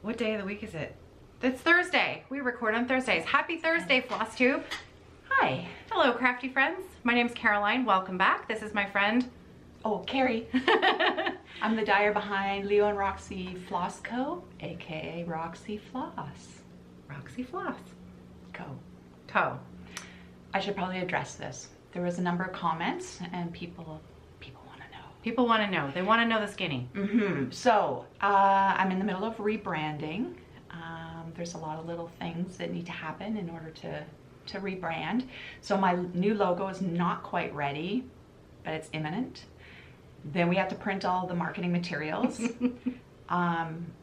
What day of the week is it? It's Thursday. We record on Thursdays. Happy Thursday, Flosstube. Hi. Hello, crafty friends. My name's Caroline. Welcome back. This is my friend. Oh, Kerri. I'm the dyer behind Leo and Roxy Floss Co., aka Roxy Floss. Roxy Floss Co. I should probably address this. There was a number of comments and people want to know. People want to know. They want to know the skinny. So I'm in the middle of rebranding. There's a lot of little things that need to happen in order to rebrand. So my new logo is not quite ready, but it's imminent. Then we have to print all the marketing materials.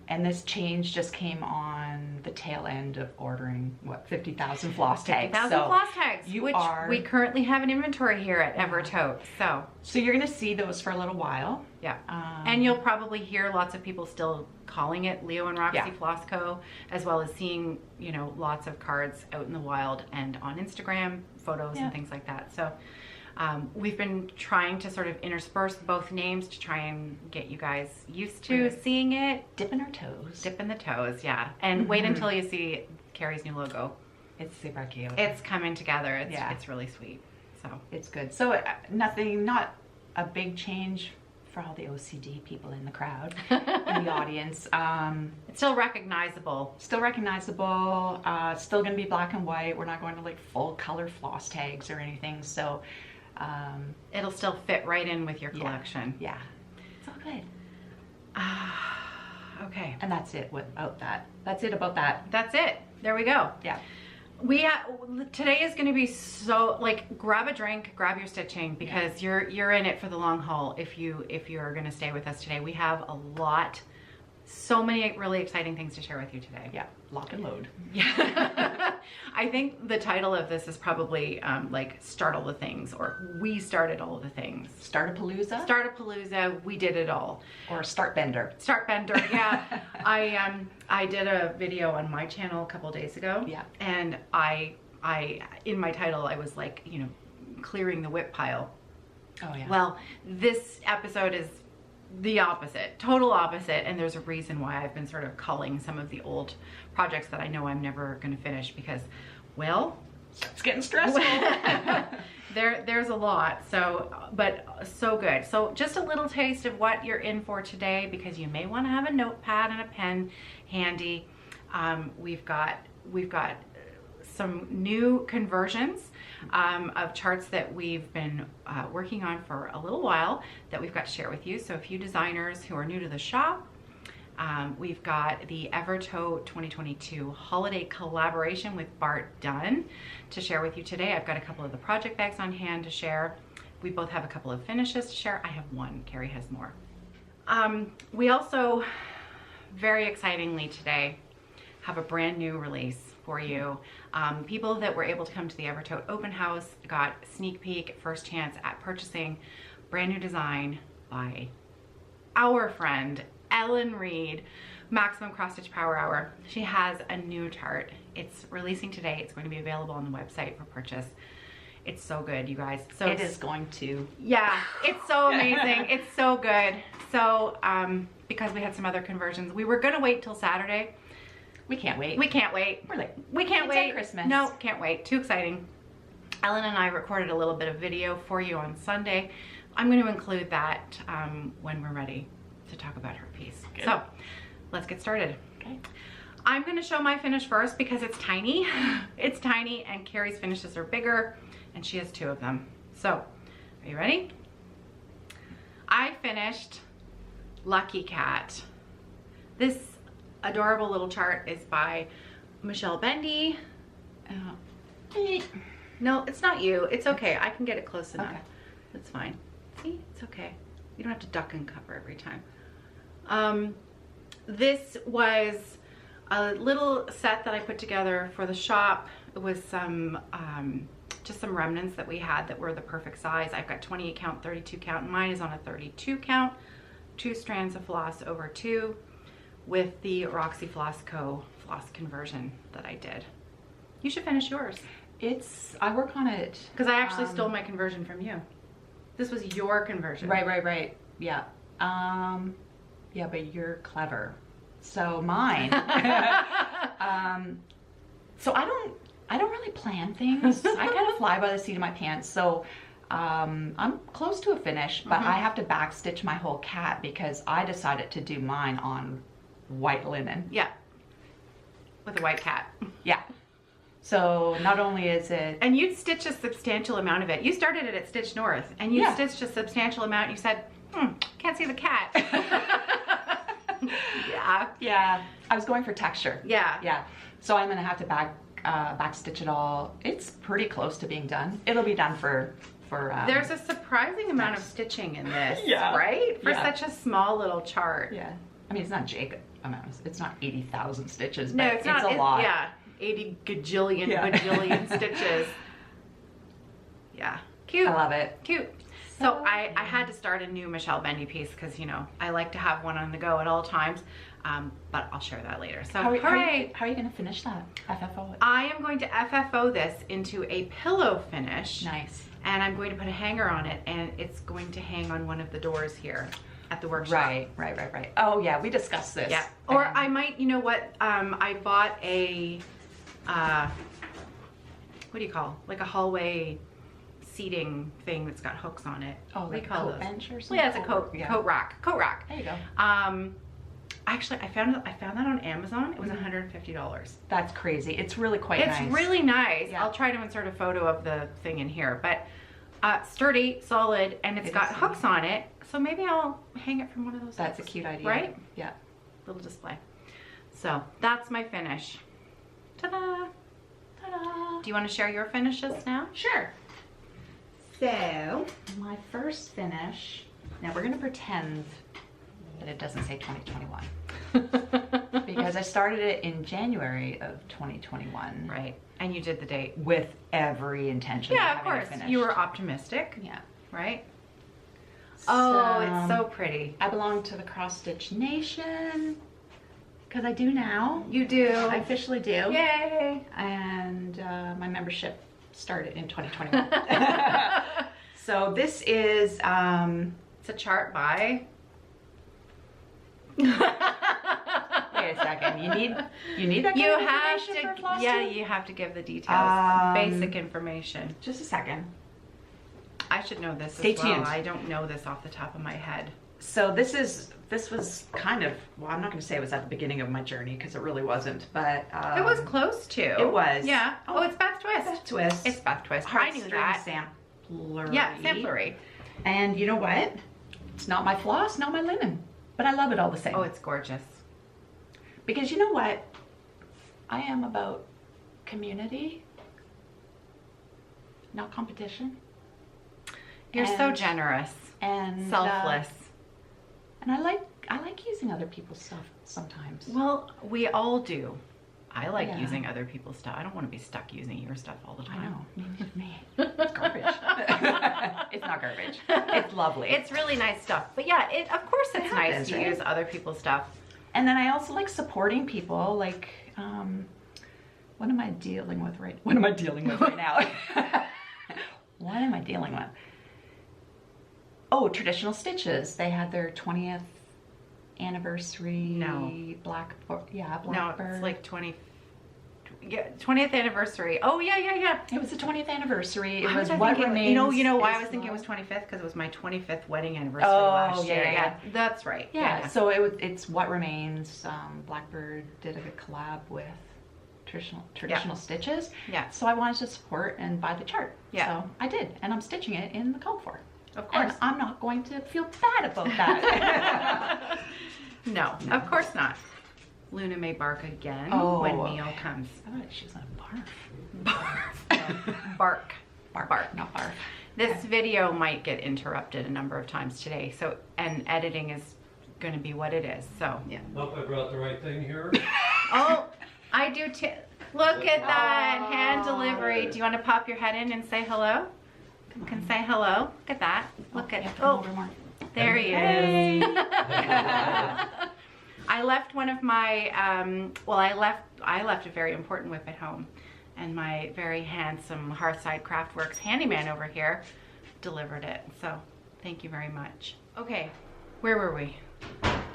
And this change just came on the tail end of ordering, what, 50,000 floss tags. 50,000 floss tags, you which are, we currently have an inventory here at Evertote. So you're gonna see those for a little while. Yeah, and you'll probably hear lots of people still calling it Leo and Roxy Floss Co., as well as seeing, you know, lots of cards out in the wild and on Instagram, photos and things like that. So we've been trying to sort of intersperse both names to try and get you guys used to seeing it. Dipping our toes. Dipping the toes, yeah. And wait until you see Kerri's new logo. It's super cute. It's coming together. It's really sweet. So it's good. So not a big change for all the OCD people in the crowd, in the audience. It's still recognizable. Still recognizable. Still gonna be black and white. We're not going to like full color floss tags or anything. So it'll still fit right in with your collection. Yeah, it's all good. Okay. And that's it about that. That's it about that. That's it. There we go. Yeah. Today is going to be so, like, grab a drink, grab your stitching, because you're in it for the long haul if you're going to stay with us today. We have a lot, so many really exciting things to share with you today. Yeah, lock and load. Yeah. I think the title of this is probably like Start All the Things, or We Started All the Things. Start-a-palooza? Start-a-palooza, we did it all. Or Start Bender. Start Bender, yeah. I did a video on my channel a couple days ago. Yeah. And I in my title, I was like, you know, clearing the whip pile. Oh yeah. Well, this episode is the opposite, total opposite, and there's a reason why I've been sort of culling some of the old projects that I know I'm never going to finish because, well, it's getting stressful. there's a lot, so, but so good. So just a little taste of what you're in for today, because you may want to have a notepad and a pen handy. We've got some new conversions of charts that we've been working on for a little while that we've got to share with you. So a few designers who are new to the shop. We've got the Evertote 2022 holiday collaboration with Bart Dunn to share with you today. I've got a couple of the project bags on hand to share. We both have a couple of finishes to share. I have one, Kerri has more. We also, very excitingly today, have a brand new release for you. People that were able to come to the Evertote open house got sneak peek, first chance at purchasing brand new design by our friend Ellen Reed, Maximum Cross Stitch Power Hour. She has a new chart. It's releasing today. It's going to be available on the website for purchase. It's so good, you guys. So it is going to. Yeah, it's so amazing. It's so good. So because we had some other conversions, we were gonna wait till Saturday. We can't wait. We can't wait. We're like, we can't wait. Christmas. No, can't wait. Too exciting. Ellen and I recorded a little bit of video for you on Sunday. I'm going to include that when we're ready to talk about her piece. Good. So let's get started. Okay. I'm going to show my finish first because it's tiny. It's tiny, and Kerri's finishes are bigger, and she has two of them. So, are you ready? I finished Lucky Cat. This adorable little chart is by Michelle Bendy. No, it's not you. It's okay. I can get it close enough. Okay. That's fine. See, it's okay. You don't have to duck and cover every time. This was a little set that I put together for the shop. It was some just some remnants that we had that were the perfect size. I've got 28 count, 32 count, and mine is on a 32 count. 2 strands of floss over 2 with the Roxy Floss Co. floss conversion that I did. You should finish yours. I work on it. Because I actually stole my conversion from you. This was your conversion. Right. Yeah. Yeah, but you're clever. So mine. So I don't really plan things. I kind of fly by the seat of my pants. So I'm close to a finish, but I have to backstitch my whole cat because I decided to do mine on white linen. Yeah. With a white cat. Yeah. So not only is it... And you'd stitch a substantial amount of it. You started it at Stitch North, and you stitched a substantial amount. You said, can't see the cat. Yeah. Yeah. I was going for texture. Yeah. Yeah. So I'm going to have to backstitch it all. It's pretty close to being done. It'll be done for there's a surprising amount of stitching in this, Yeah. right? For Yeah. such a small little chart. Yeah. I mean, it's not Jacob amounts. It's not 80,000 stitches, but No, it's not. a lot. Yeah. 80 gajillion, bajillion stitches. Yeah. Cute. I love it. Cute. So I had to start a new Michelle Bendy piece because, you know, I like to have one on the go at all times. But I'll share that later. So, hooray! How are you going to finish that? FFO it? I am going to FFO this into a pillow finish. Nice. And I'm going to put a hanger on it, and it's going to hang on one of the doors here at the workshop. Right. Oh yeah, we discussed this. Yeah. Or I might, you know what? I bought a, what do you call? Like a hallway seating thing that's got hooks on it. Oh, what do like you a call coat those? bench or something? Yeah, it's a coat rack. Coat rack. There you go. Actually, I found that on Amazon. It was $150. That's crazy. It's really quite nice. It's really nice. Yeah. I'll try to insert a photo of the thing in here, but sturdy, solid, and it's got hooks on it. So maybe I'll hang it from one of those. That's a hooks, cute idea. right? Yeah. Little display. So that's my finish. Ta-da! Ta-da! Do you want to share your finishes now? Sure. So my first finish. Now we're gonna pretend that it doesn't say 2021 because I started it in January of 2021. Right. And you did the date. With every intention. Yeah, of of having it course. finished. You were optimistic. Yeah. Right? Oh, it's so pretty. I belong to the Cross Stitch Nation because I do now. You do. I officially do. Yay! And my membership started in 2021. So this is It's a chart by. wait a second. You need that kind You of have information to. for Flosstube? Yeah, you have to give the details. Basic information. Just a second. I should know this Stay as well. tuned. I don't know this off the top of my head. So this was kind of, well, I'm not going to say it was at the beginning of my journey because it really wasn't, but It was close to. It was. Yeah. Oh, it's Beth Twist. Beth Twist. It's Beth Twist. I knew Heartstring that. Samplery. Yeah, Samplery. And you know what? It's not my floss, not my linen, but I love it all the same. Oh, it's gorgeous. Because you know what? I am about community, not competition. You're so And- generous. And Selfless. And I like using other people's stuff sometimes. Well, we all do. I like Yeah. using other people's stuff. I don't want to be stuck using your stuff all the I time. know. Me. It's garbage. It's not garbage. It's lovely. It's really nice stuff. But yeah, of course it's nice happens, to right? use other people's stuff. And then I also like supporting people. Like, what am I dealing with right now? What am I dealing with? Oh, Traditional Stitches. They had their 20th anniversary. No. Blackbird. No, it's like 20th anniversary. Oh yeah. It was the 20th anniversary. It Why was I what thinking- remains. You know why I is was thinking it was love. 25th? Because it was my 25th wedding anniversary Oh, last year. yeah. That's right. Yeah, so it's What Remains. Blackbird did a collab with Traditional Stitches. Yeah. So I wanted to support and buy the chart. Yeah. So I did, and I'm stitching it in the code for. Of course. And I'm not going to feel bad about that. No, of course not. Luna may bark again Oh. when meal comes. I thought she was gonna barf. Barf. Bark. Bark, not barf. This video might get interrupted a number of times today, so and editing is going to be what it is. So yeah. Hope I brought the right thing here. Oh, I do too. Look at that hand delivery. Do you want to pop your head in and say hello? You can say hello. Look at that. Look You at have to come oh, over more. there he is. I left one of my I left a very important whip at home, and my very handsome Hearthside Craftworks handyman over here delivered it. So thank you very much. Okay, where were we?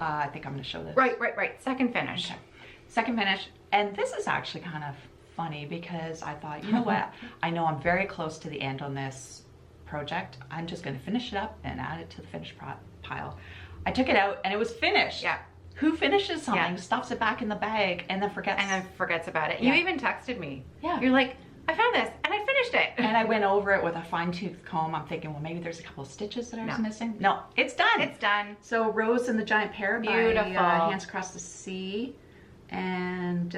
I think I'm gonna show this. Right. Second finish. Okay. Second finish. And this is actually kind of funny because I thought, you know what? I know I'm very close to the end on this project. I'm just gonna finish it up and add it to the finished pile. I took it out and it was finished. Yeah. Who finishes something, stuffs it back in the bag, and then forgets about it? Yeah. You even texted me. Yeah. You're like, I found this and I finished it. And I went over it with a fine-tooth comb. I'm thinking, well, maybe there's a couple of stitches that I was missing. No, it's done. It's done. So Rose and the Giant Pear by Beautiful. Hands Across the Sea, and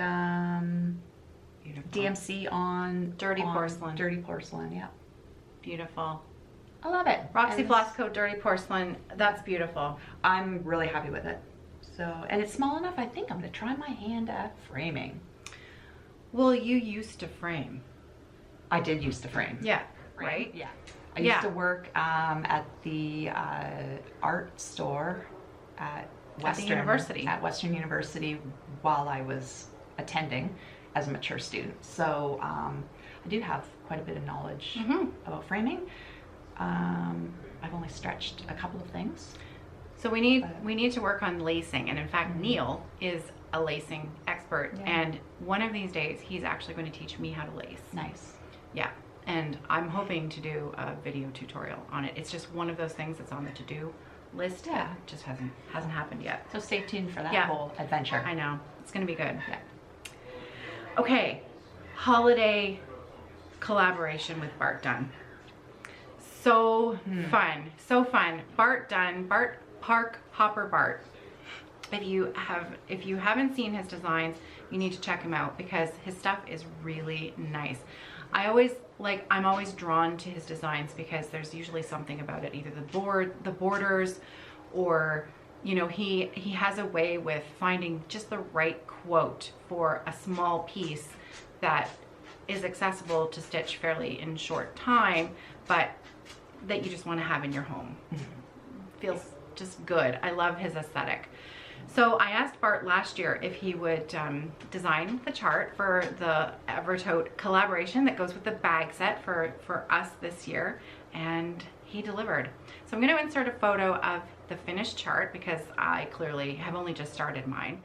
Beautiful. DMC on Dirty Porcelain. Dirty Porcelain, yeah. Beautiful. I love it. Roxy And Floss Coat Dirty Porcelain. That's beautiful. I'm really happy with it. So, and it's small enough. I think I'm gonna try my hand at framing. Well, you used to frame. I did used to frame. Yeah. Right? Yeah. I used to work at the art store at Western university. At Western University while I was attending as a mature student. So I do have quite a bit of knowledge about framing. I've only stretched a couple of things. So we need to work on lacing, and in fact Neil is a lacing expert, and one of these days he's actually going to teach me how to lace. Nice. Yeah, and I'm hoping to do a video tutorial on it. It's just one of those things that's on the to-do list. Yeah. It just hasn't happened yet. So stay tuned for that Yeah. whole adventure. I know, it's gonna be good. Yeah. Okay, holiday collaboration with Bart Dunn. So fun, so fun. Bart Dunn, Bart Park Hopper Bart. If you haven't seen his designs, you need to check him out because his stuff is really nice. I'm always drawn to his designs because there's usually something about it, either the borders, or you know, he has a way with finding just the right quote for a small piece that is accessible to stitch fairly in short time, but that you just want to have in your home. Feels just good. I love his aesthetic. So I asked Bart last year if he would design the chart for the Evertote collaboration that goes with the bag set for us this year, and he delivered. So I'm going to insert a photo of the finished chart because I clearly have only just started mine.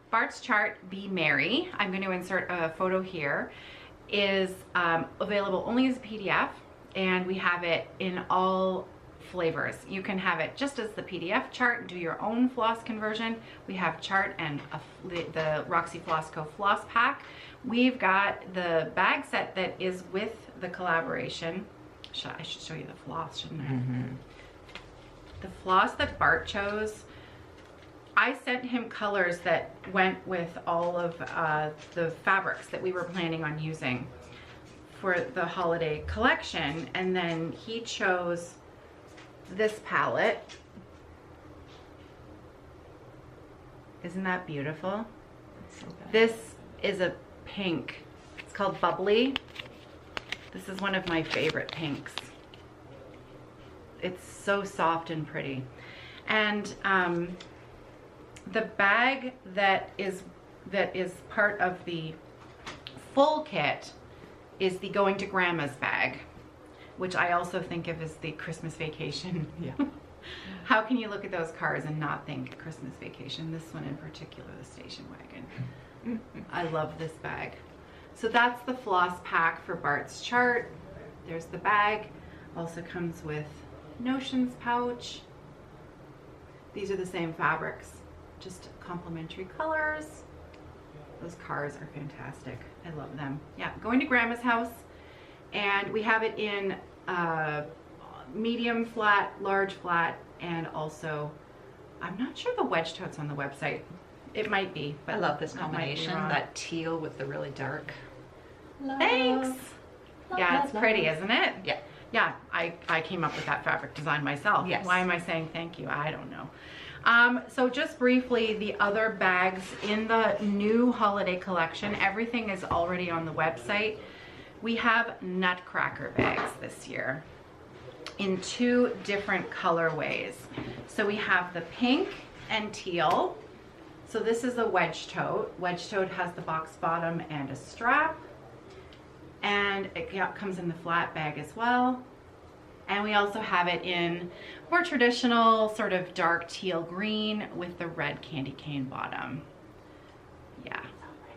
Bart's chart, Be Merry, I'm going to insert a photo here, is available only as a PDF, and we have it in all flavors. You can have it just as the PDF chart, do your own floss conversion. We have chart and the Roxy Floss Co. Floss Pack. We've got the bag set that is with the collaboration. I should show you the floss, shouldn't I? The floss that Bart chose, I sent him colors that went with all of the fabrics that we were planning on using for the holiday collection, and then he chose this palette. Isn't that beautiful? So good. This is a pink. It's called Bubbly. This is one of my favorite pinks. It's so soft and pretty. And the bag that is part of the full kit is the Going to Grandma's bag, which I also think of as the Christmas Vacation. Yeah. How can you look at those cars and not think Christmas Vacation? This one in particular, the station wagon. I love this bag. So that's the floss pack for Bart's chart. There's the bag. Also comes with notions pouch. These are the same fabrics, just complementary colors. Those cars are fantastic. I love them. Yeah, Going to Grandma's house. And we have it in medium flat, large flat, and also, I'm not sure the wedge tote's on the website. It might be, but I love this that might be combination, wrong. that teal with the really dark. Thanks. Love, Yeah, love, it's pretty, love. isn't it? Yeah. Yeah, I came up with that fabric design myself. Yes. Why am I saying thank you? I don't know. So just briefly, the other bags in the new holiday collection, everything is already on the website. We have Nutcracker bags this year in 2 different colorways. So we have the pink and teal. So this is a wedge tote. Wedge tote has the box bottom and a strap. and it comes in the flat bag as well. And we also have it in more traditional sort of dark teal green with the red candy cane bottom. Yeah,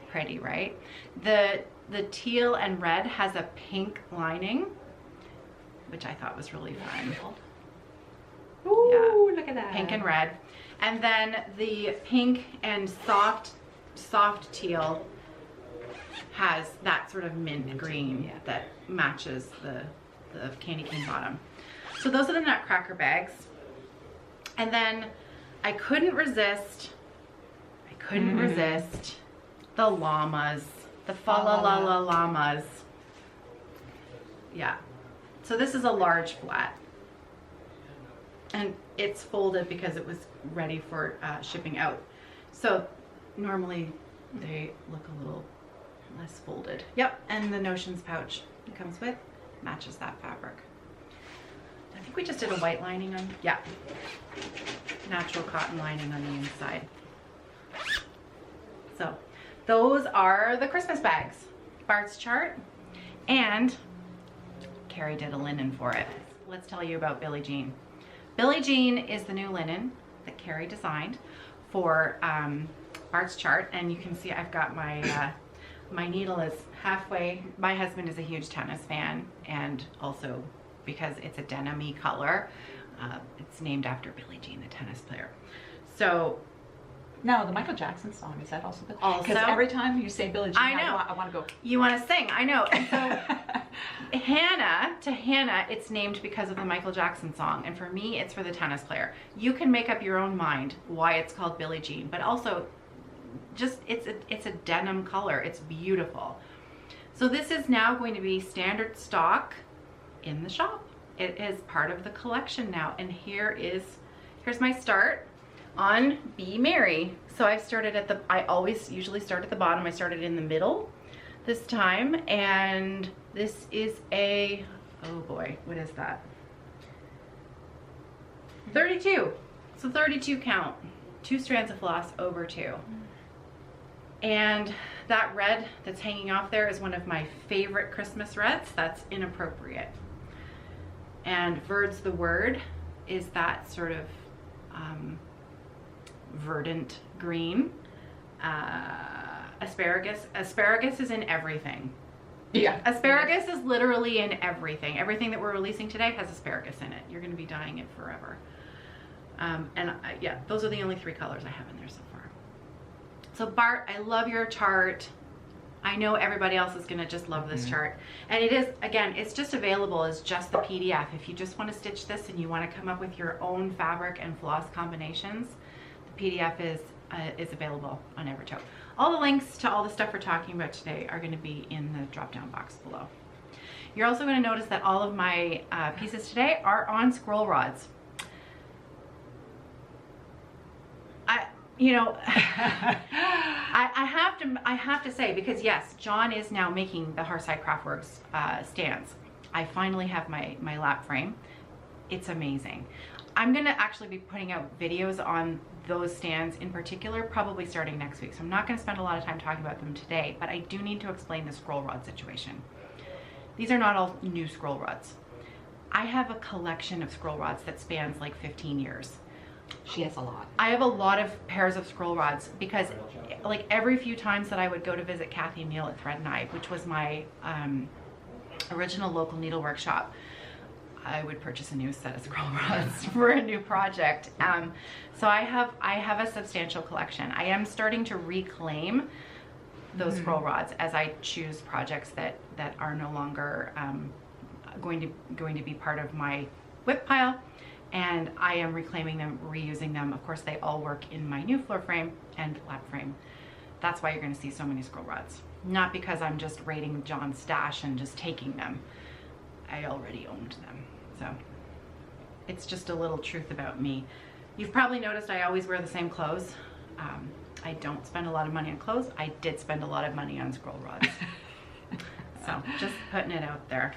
pretty, right? The teal and red has a pink lining, which I thought was really fun. Ooh, yeah, look at that. Pink and red. And then the pink and soft teal has that sort of mint green that matches the candy cane bottom. So those are the Nutcracker bags. And then I couldn't resist the llamas, the fa la la la llamas. Yeah. So this is a large flat. And it's folded because it was ready for shipping out. So normally they look a little less folded. Yep, and the notions pouch it comes with matches that fabric. I think we just did a white lining on, yeah, natural cotton lining on the inside. So those are the Christmas bags. Bart's chart, and Kerri did a linen for it. Let's tell you about Billie Jean. Billie Jean is the new linen that Kerri designed for Bart's chart, and you can see I've got my my needle is halfway. My husband is a huge tennis fan, and also because it's a denim-y color, it's named after Billie Jean, the tennis player. So no, the Michael Jackson song, is that also the... Also, because every time you say Billie Jean, I know. I want to go... You want to sing, I know. And so Hannah, it's named because of the Michael Jackson song. And for me, it's for the tennis player. You can make up your own mind why it's called Billie Jean, but also just, it's a denim color. It's beautiful. So this is now going to be standard stock in the shop. It is part of the collection now. And here's my start on Be Merry. So I started at the, I usually start at the bottom. I started in the middle this time, and this is a, oh boy, what is that? 32. So 32 count, 2 strands of floss over 2. And that red that's hanging off there is one of my favorite Christmas reds. That's inappropriate. And Verd's the Word is that sort of verdant green. Asparagus is in everything. Yeah. Asparagus is literally in everything. Everything that we're releasing today has asparagus in it. You're going to be dyeing it forever. Yeah, those are the only 3 colors I have in there so far. So Bart, I love your chart. I know everybody else is going to just love this chart. And it is, again, it's just available as just the PDF. If you just want to stitch this and you want to come up with your own fabric and floss combinations, the PDF is available on Evertote. All the links to all the stuff we're talking about today are going to be in the drop-down box below. You're also going to notice that all of my pieces today are on scroll rods. You know, I have to say, because yes, John is now making the Hearthside Craftworks stands. I finally have my lap frame. It's amazing. I'm gonna actually be putting out videos on those stands in particular, probably starting next week. So I'm not gonna spend a lot of time talking about them today, but I do need to explain the scroll rod situation. These are not all new scroll rods. I have a collection of scroll rods that spans like 15 years. She has a lot. I have a lot of pairs of scroll rods because like every few times that I would go to visit Kathy Neal at Thread Knife, which was my original local needlework shop, I would purchase a new set of scroll rods for a new project. So I have a substantial collection. I am starting to reclaim those scroll rods as I choose projects that are no longer going to be part of my whip pile. And I am reclaiming them, reusing them. Of course, they all work in my new floor frame and lap frame. That's why you're going to see so many scroll rods. Not because I'm just raiding John's stash and just taking them. I already owned them. So it's just a little truth about me. You've probably noticed I always wear the same clothes. I don't spend a lot of money on clothes. I did spend a lot of money on scroll rods. So just putting it out there.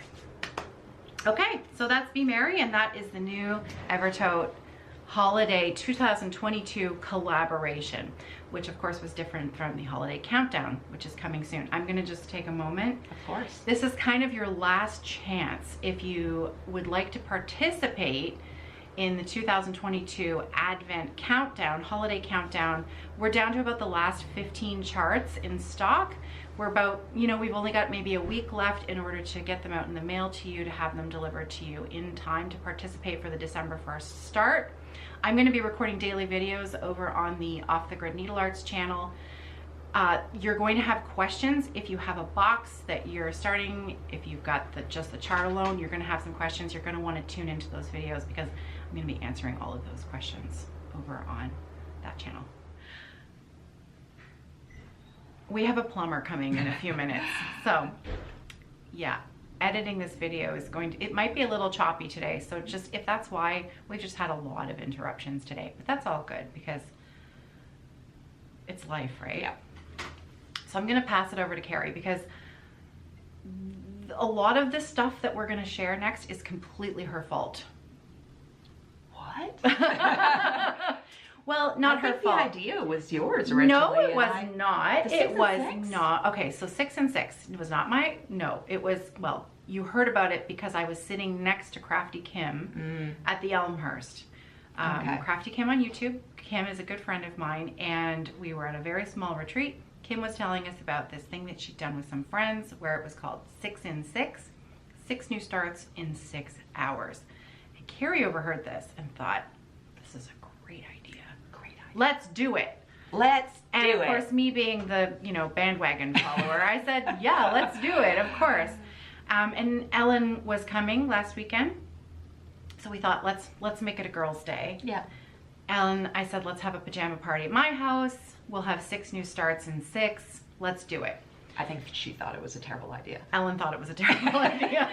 Okay, so that's Be Merry, and that is the new Evertote holiday 2022 collaboration, which of course was different from the holiday countdown, which is coming soon. I'm gonna just take a moment. Of course. This is kind of your last chance if you would like to participate in the 2022 Advent countdown, holiday countdown. We're down to about the last 15 charts in stock. We're about, you know, we've only got maybe a week left in order to get them out in the mail to you, to have them delivered to you in time to participate for the December 1st start. I'm going to be recording daily videos over on the Off the Grid Needle Arts channel. You're going to have questions if you have a box that you're starting. If you've got just the chart alone, you're going to have some questions. You're going to want to tune into those videos because I'm going to be answering all of those questions over on that channel. We have a plumber coming in a few minutes, so yeah, editing this video is going to, it might be a little choppy today, so just, if that's why, we've just had a lot of interruptions today, but that's all good because it's life, right? Yeah. So I'm gonna pass it over to Kerri because a lot of the stuff that we're gonna share next is completely her fault. What? Well, not her fault. The idea was yours originally. No, it was not. It was not. Okay, so 6 and 6. It was not my, no, it was, well, you heard about it because I was sitting next to Crafty Kim at the Elmhurst. Okay. Crafty Kim on YouTube. Kim is a good friend of mine, and we were at a very small retreat. Kim was telling us about this thing that she'd done with some friends where it was called 6 in 6, 6 new starts in 6 hours. And Kerri overheard this and thought, this is a great idea. Let's do it. Let's do it. And of course, me being the, you know, bandwagon follower, I said, yeah, let's do it, of course. And Ellen was coming last weekend. So we thought, let's make it a girls' day. Yeah. Ellen, I said, let's have a pajama party at my house. We'll have 6 new starts in 6. Let's do it. I think she thought it was a terrible idea. Ellen thought it was a terrible idea.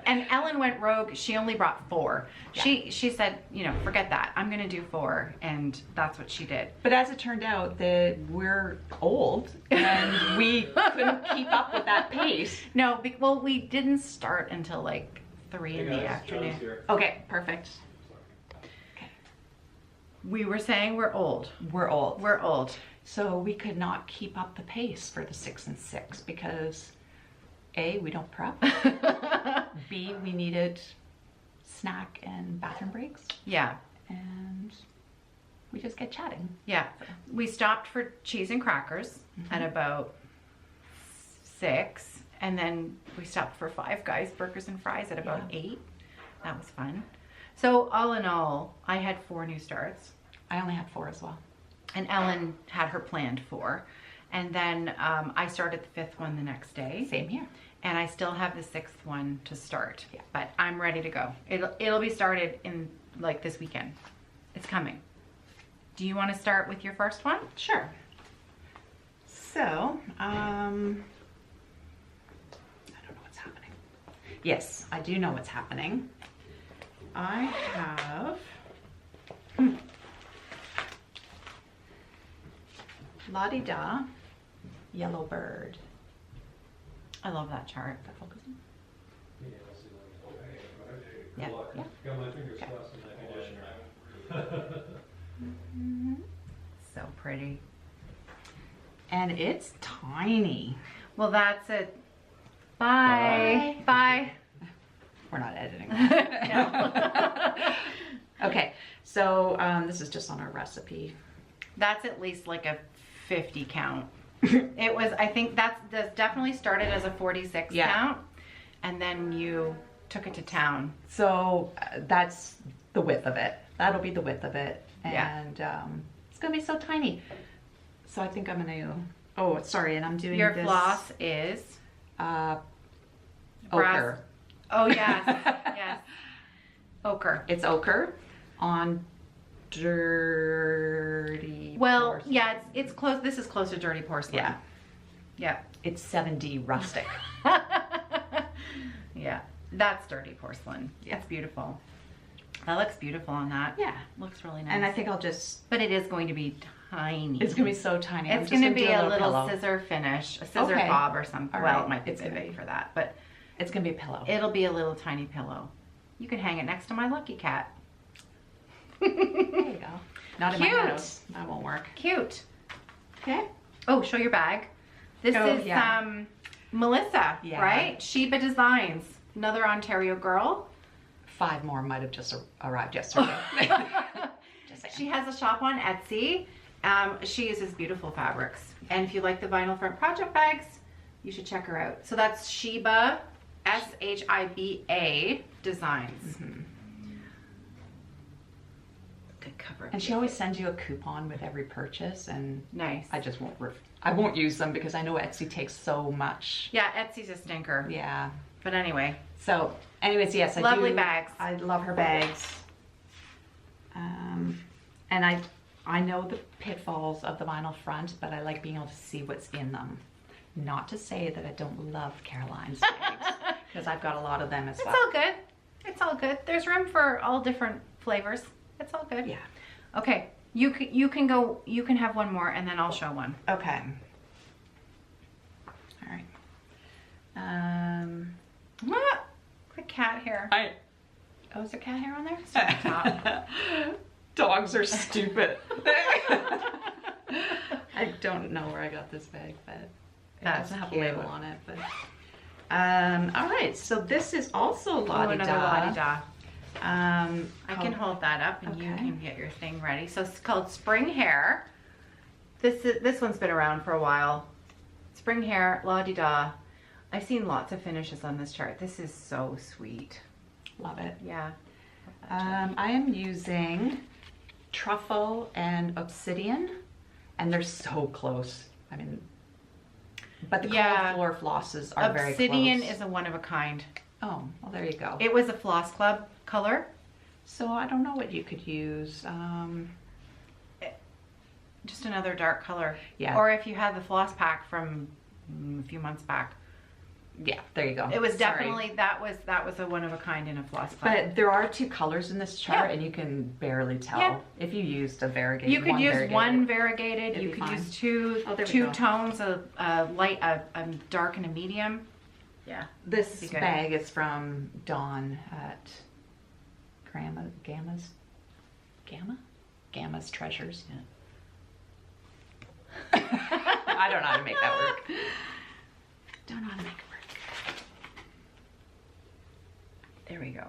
And Ellen went rogue. She only brought 4. Yeah. She said, you know, forget that. I'm going to do 4. And that's what she did. But as it turned out, that we're old and we couldn't keep up with that pace. No, well, we didn't start until like 3 in the afternoon. Okay, perfect. We were saying we're old. We're old. We're old. So we could not keep up the pace for the 6 and 6 because A, we don't prep. B, we needed snack and bathroom breaks. Yeah. And we just get chatting. Yeah. We stopped for cheese and crackers at about 6. And then we stopped for Five Guys burgers and fries at about 8. That was fun. So all in all, I had 4 new starts. I only had 4 as well. And Ellen had her planned 4. And then I started the 5th one the next day. Same here. And I still have the 6th one to start. Yeah. But I'm ready to go. It'll be started in like this weekend. It's coming. Do you want to start with your first one? Sure. So, I don't know what's happening. Yes, I do know what's happening. I have La-di-da Yellow Bird. I love that chart. Is that focusing? Yeah. Yeah. Got my fingers crossed in that condition. So pretty. And it's tiny. Well, that's it. Bye. Bye. We're not editing that. Okay, so this is just on our recipe. That's at least like a 50 count. It was, I think that's definitely started as a 46 count. And then you took it to town. So that's the width of it. That'll be the width of it. And it's gonna be so tiny. So I think I'm gonna, oh, sorry, and I'm doing your this. floss is? Ochre. Oh, yes, yes. Ochre. It's ochre on dirty porcelain. Yeah, it's close. This is close to dirty porcelain. Yeah. Yeah. It's 7D rustic. Yeah, that's dirty porcelain. Yeah. It's beautiful. That looks beautiful on that. Yeah. Looks really nice. And I think I'll just... But it is going to be tiny. It's going to be so tiny. It's going to be a little scissor finish, a scissor fob or something. All well, right. it might be too big for that, but... It's going to be a pillow. It'll be a little tiny pillow. You can hang it next to my lucky cat. There you go. Not in my Cute. house. That won't work. Cute. Okay. Oh, show your bag. This Oh, is yeah. Melissa, Yeah. right? Sheba Designs, another Ontario girl. 5 more might have just arrived yesterday. Just saying. She has a shop on Etsy. She uses beautiful fabrics. And if you like the vinyl front project bags, you should check her out. So that's Sheba, Shiba Designs. Good cover. And she always sends you a coupon with every purchase, and Nice. I just won't. I won't use them because I know Etsy takes so much. Yeah, Etsy's a stinker. Yeah. But anyway. So, anyways, yes, I Lovely do. bags. I love her bags. And I know the pitfalls of the vinyl front, but I like being able to see what's in them. Not to say that I don't love Caroline's bags, because I've got a lot of them as It's well. all good. It's all good. There's room for all different flavors. It's all good. Yeah. Okay. You can go. You can have one more, and then I'll show one. Okay. All right. Ah, quick cat hair. Oh, is there cat hair on there? It's on the top. Dogs are stupid. I don't know where I got this bag, but it That's doesn't have cute. a label on it. But all right, so this is also Oh, la-di-da. another la-di-da. I can called- hold that up, and you Okay. can get your thing ready. So it's called Spring Hair. This one's been around for a while. Spring Hair, la-di-da. I've seen lots of finishes on this chart. This is so sweet. Love it. Yeah. I am using truffle and obsidian, and they're so close. I mean, but the Yeah. cauliflower flosses are very close. Obsidian is a one of a kind. Oh, well, there you go. It was a Floss Club color. So I don't know what you could use. Just another dark color. Yeah. Or if you had the Floss pack from a few months back. Yeah, there you go. It was Sorry. definitely, that was a one of a kind in a Floss Club. But there are 2 colors in this chart, Yeah. and you can barely tell Yeah. if you used a variegated. You could use variegated. one variegated. It'd You be could fine. use two Oh, there we two go. tones, a light, a dark, and a medium. Yeah. This Be good. bag is from Dawn at Gamma's Treasures. I don't know how to make that work. Don't know how to make it work. There we go.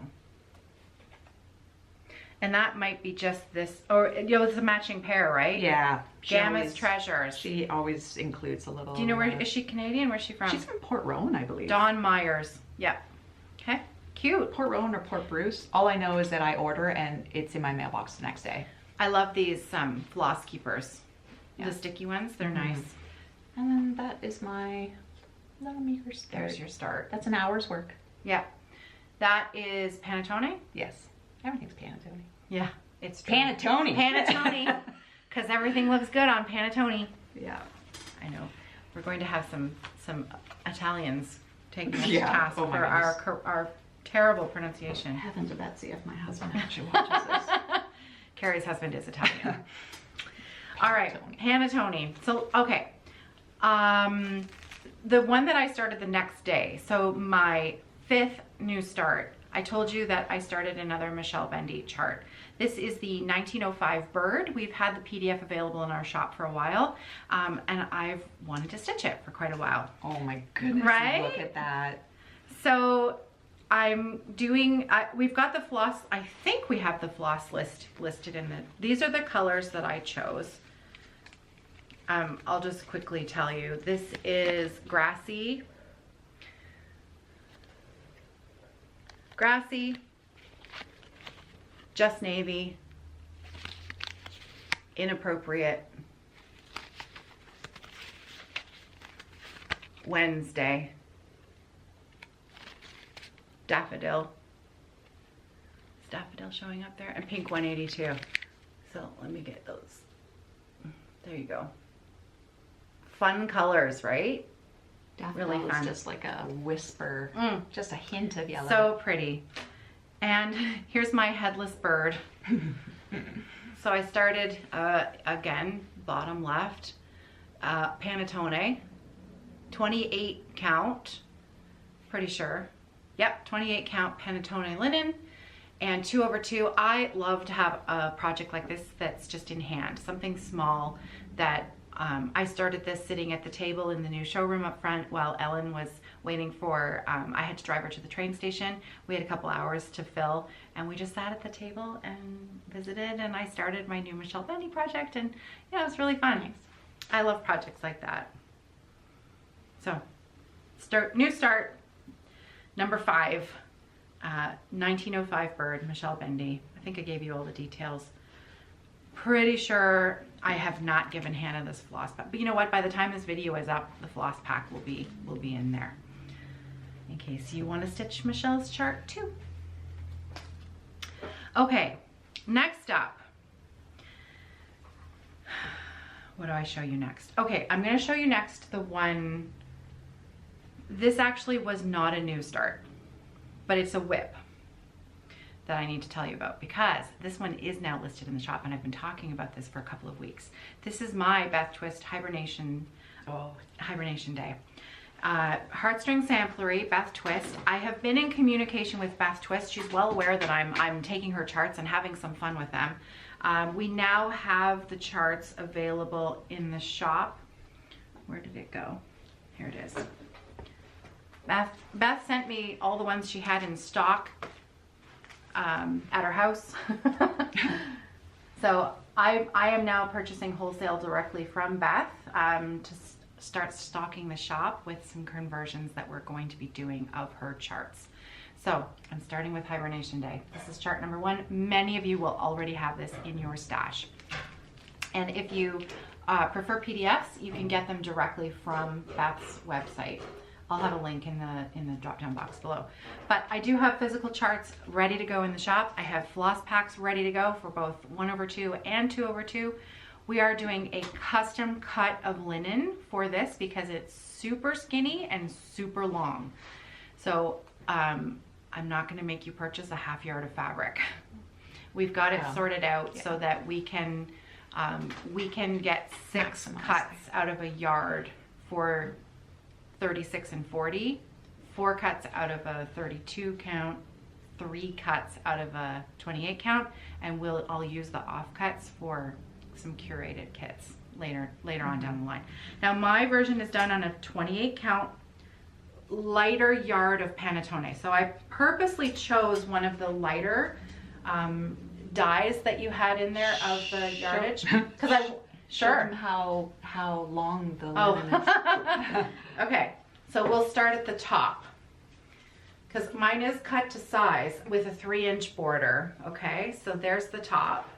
And that might be just this, or it's a matching pair, right? Yeah. Gamma's Treasures. She always includes a little. Do you know where is she Canadian? Where's she from? She's from Port Rowan, I believe. Dawn Myers. Yeah. Okay. Cute. Port Rowan or Port Bruce. All I know is that I order and it's in my mailbox the next day. I love these floss keepers. Yeah. The sticky ones. They're Mhm. nice. And then that is my little meager start. There's your start. That's an hour's work. Yeah. That is Panettone. Yes. Everything's Panettone. Yeah. It's true. Panettone. Panettone. Because everything looks good on Panettone. Yeah. I know. We're going to have some Italians taking us Yeah. to task Oh my for our terrible pronunciation. Heaven to Betsy if my husband actually watches this. Kerri's husband is Italian. All right, Panettone. So, okay. The one that I started the next day, so my 5th new start, I told you that I started another Michelle Bendy chart. This is the 1905 bird. We've had the PDF available in our shop for a while, and I've wanted to stitch it for quite a while. Oh my goodness. Right? Look at that. So I'm doing, we've got the floss, I think we have the floss listed in these are the colors that I chose. I'll just quickly tell you, this is grassy, just navy, inappropriate, Wednesday, daffodil showing up there, and pink 182. So let me get those. There you go. Fun colors, right? Daffodil Really fun. is just like a whisper, just a hint of yellow. So pretty. And here's my headless bird. So I started, again, bottom left, Panettone, 28 count, pretty sure. Yep, 28 count Panettone linen. and 2/2. I love to have a project like this that's just in hand, something small that I started this sitting at the table in the new showroom up front while Ellen was waiting for, I had to drive her to the train station. We had a couple hours to fill, and we just sat at the table and visited, and I started my new Michelle Bendy project, and yeah, it was really fun. Nice. I love projects like that. So, new start, number 5, 1905 bird, Michelle Bendy. I think I gave you all the details. Pretty sure I have not given Hannah this floss pack, but you know what? By the time this video is up, the floss pack will be in there, in case you want to stitch Michelle's chart too. Okay, next up, what do I show you next? Okay, I'm going to show you next the one. This actually was not a new start, but it's a whip that I need to tell you about because this one is now listed in the shop, and I've been talking about this for a couple of weeks. This is my Beth Twist Hibernation Day. Heartstring Samplery, Beth Twist. I have been in communication with Beth Twist. She's well aware that I'm taking her charts and having some fun with them. We now have the charts available in the shop. Where did it go? Here it is. Beth sent me all the ones she had in stock at her house. So I am now purchasing wholesale directly from Beth to start stocking the shop with some conversions that we're going to be doing of her charts. So I'm starting with Hibernation Day. This is chart number 1. Many of you will already have this in your stash. And if you prefer PDFs, you can get them directly from Beth's website. I'll have a link in the drop-down box below. But I do have physical charts ready to go in the shop. I have floss packs ready to go for both 1/2 and 2/2. We are doing a custom cut of linen for this because it's super skinny and super long. So I'm not going to make you purchase a half yard of fabric. We've got it sorted out so that we can get 6 cuts out of a yard for 36 and 40, 4 cuts out of a 32 count, 3 cuts out of a 28 count, and I'll use the offcuts for some curated kits later on down the line. Now my version is done on a 28 count lighter yard of panettone. So I purposely chose one of the lighter dyes that you had in there of the yardage because Show them how long the linen is. Okay, so we'll start at the top because mine is cut to size with a 3-inch border. Okay, so there's the top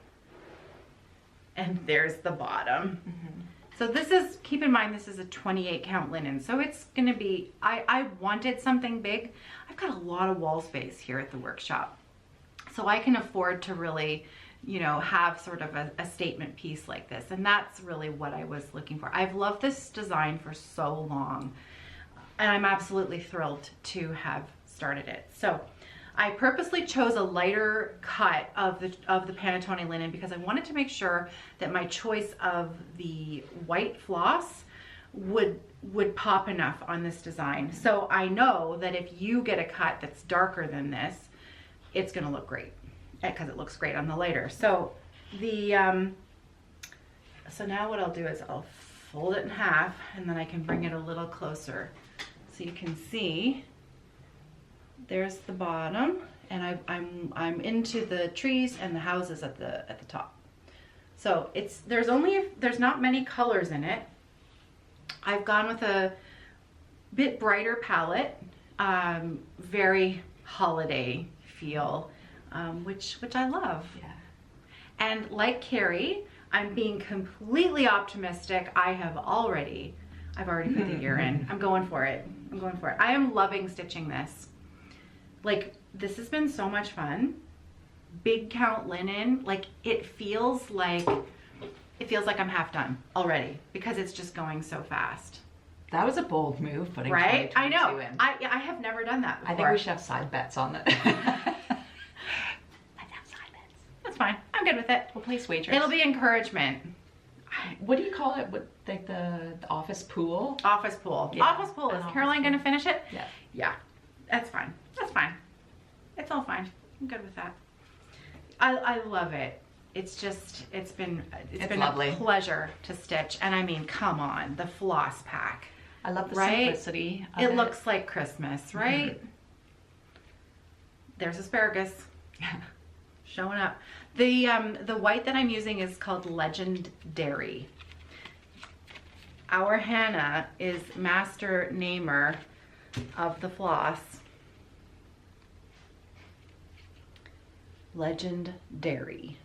and there's the bottom. So this is, keep in mind, this is a 28 count linen. So it's gonna be, I wanted something big. I've got a lot of wall space here at the workshop. So I can afford to really, you know, have sort of a statement piece like this. And that's really what I was looking for. I've loved this design for so long, and I'm absolutely thrilled to have started it. So I purposely chose a lighter cut of the panettone linen because I wanted to make sure that my choice of the white floss would pop enough on this design. So I know that if you get a cut that's darker than this, it's gonna look great because it looks great on the lighter. So so now what I'll do is I'll fold it in half and then I can bring it a little closer so you can see. There's the bottom, and I'm into the trees and the houses at the top. So there's not many colors in it. I've gone with a bit brighter palette, very holiday feel, which I love. Yeah. And like Kerri, I'm being completely optimistic. I've already put the year in. I'm going for it. I am loving stitching this. Like, this has been so much fun. Big count linen, like it feels like I'm half done already because it's just going so fast. That was a bold move, putting right? I know. 2022 in. I have never done that before. I think we should have side bets on that. Let's have side bets. That's fine. I'm good with it. We'll place wagers. It'll be encouragement. What do you call it? What, like the office pool? Office pool. Yeah. Office pool. Is Caroline going to finish it? Yeah. Yeah. That's fine. That's fine. It's all fine. I'm good with that. I love it. It's just, it's been lovely. a pleasure to stitch. And I mean, come on, the floss pack. I love the Right? simplicity of It looks like Christmas, right? There's asparagus showing up. The white that I'm using is called Legendary. Our Hannah is master namer of the floss. Legendary.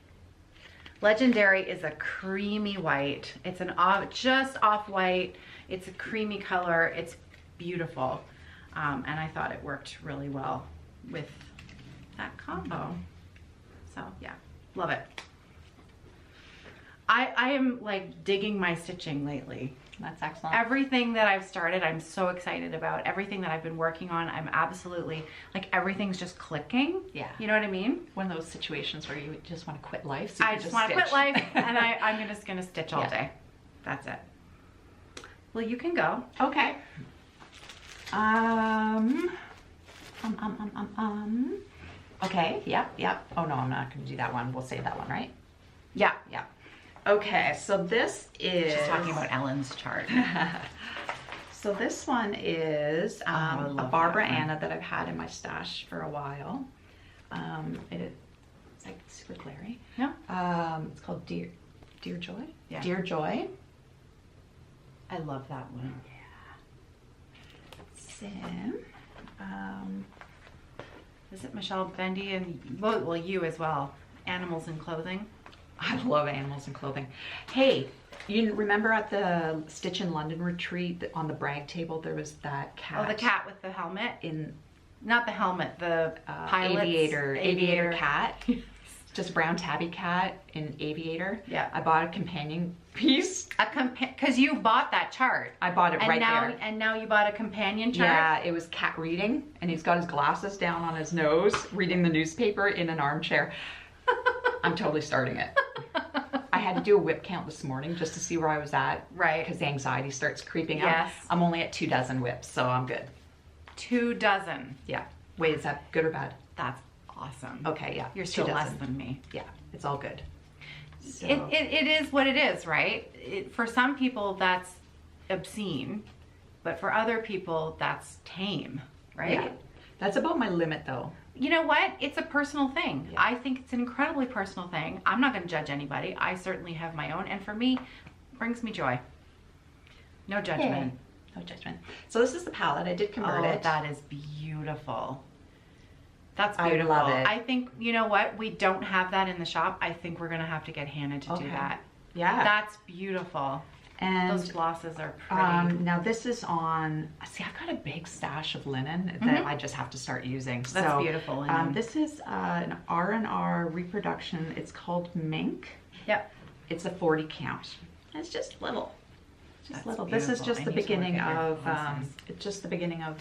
Legendary is a creamy white. It's an just off-white. It's a creamy color. It's beautiful. And I thought it worked really well with that combo. So yeah, love it. I am like digging my stitching lately. That's excellent. Everything that I've started, I'm so excited about. Everything that I've been working on, I'm absolutely, like everything's just clicking. Yeah. You know what I mean? One of those situations where you just want to quit life. So you I can just want to stitch. quit life and I'm just going to stitch all Yeah. day. That's it. Well, you can go. Okay. Okay, yep. Oh no, I'm not gonna do that one. We'll save that one, right? Yeah. Yeah. Okay, so this is... She's talking about Ellen's chart. So this one is I a love Barbara that one. Anna that I've had in my stash for a while. It's like super glary. Yeah. It's called Dear Joy. Yeah. Dear Joy. I love that one. Sim. Is it Michelle Bendy and, well, you as well. Animals and Clothing. I love animals and clothing. Hey, you remember at the Stitch in London retreat on the brag table there was that cat? Oh, the cat with the helmet. In Not the helmet, the pilot's aviator cat. Just a brown tabby cat in aviator. Yeah. I bought a companion piece. Because you bought that chart. I bought it right there. And now you bought a companion chart? Yeah, it was cat reading, and he's got his glasses down on his nose, reading the newspaper in an armchair. I'm totally starting it. I had to do a whip count this morning just to see where I was at. Right. Because the anxiety starts creeping up. Yes. I'm only at 24 whips, so I'm good. 24. Yeah. Wait, is that good or bad? That's awesome. Okay, yeah. You're still less 24. than me. Yeah, it's all good. So, It is what it is, right? For some people, that's obscene. But for other people, that's tame, right? yeah. That's about my limit, though. You know what? It's a personal thing. Yeah. I think it's an incredibly personal thing. I'm not going to judge anybody. I certainly have my own. And for me, it brings me joy. No judgment. No judgment. So this is the palette. I did convert Oh, it. that is beautiful. That's I beautiful. love it. I think, you know what? We don't have that in the shop. I think we're going to have to get Hannah to do Okay. that. Yeah. That's beautiful. And Those glosses are pretty. now this is on, see, I've got a big stash of linen that I just have to start using. That's beautiful linen. This is an R&R reproduction. It's called Mink. Yep. It's a 40 count. It's just little. Just That's little. This is beautiful. just I the need to look beginning at your of glosses. it's just the beginning of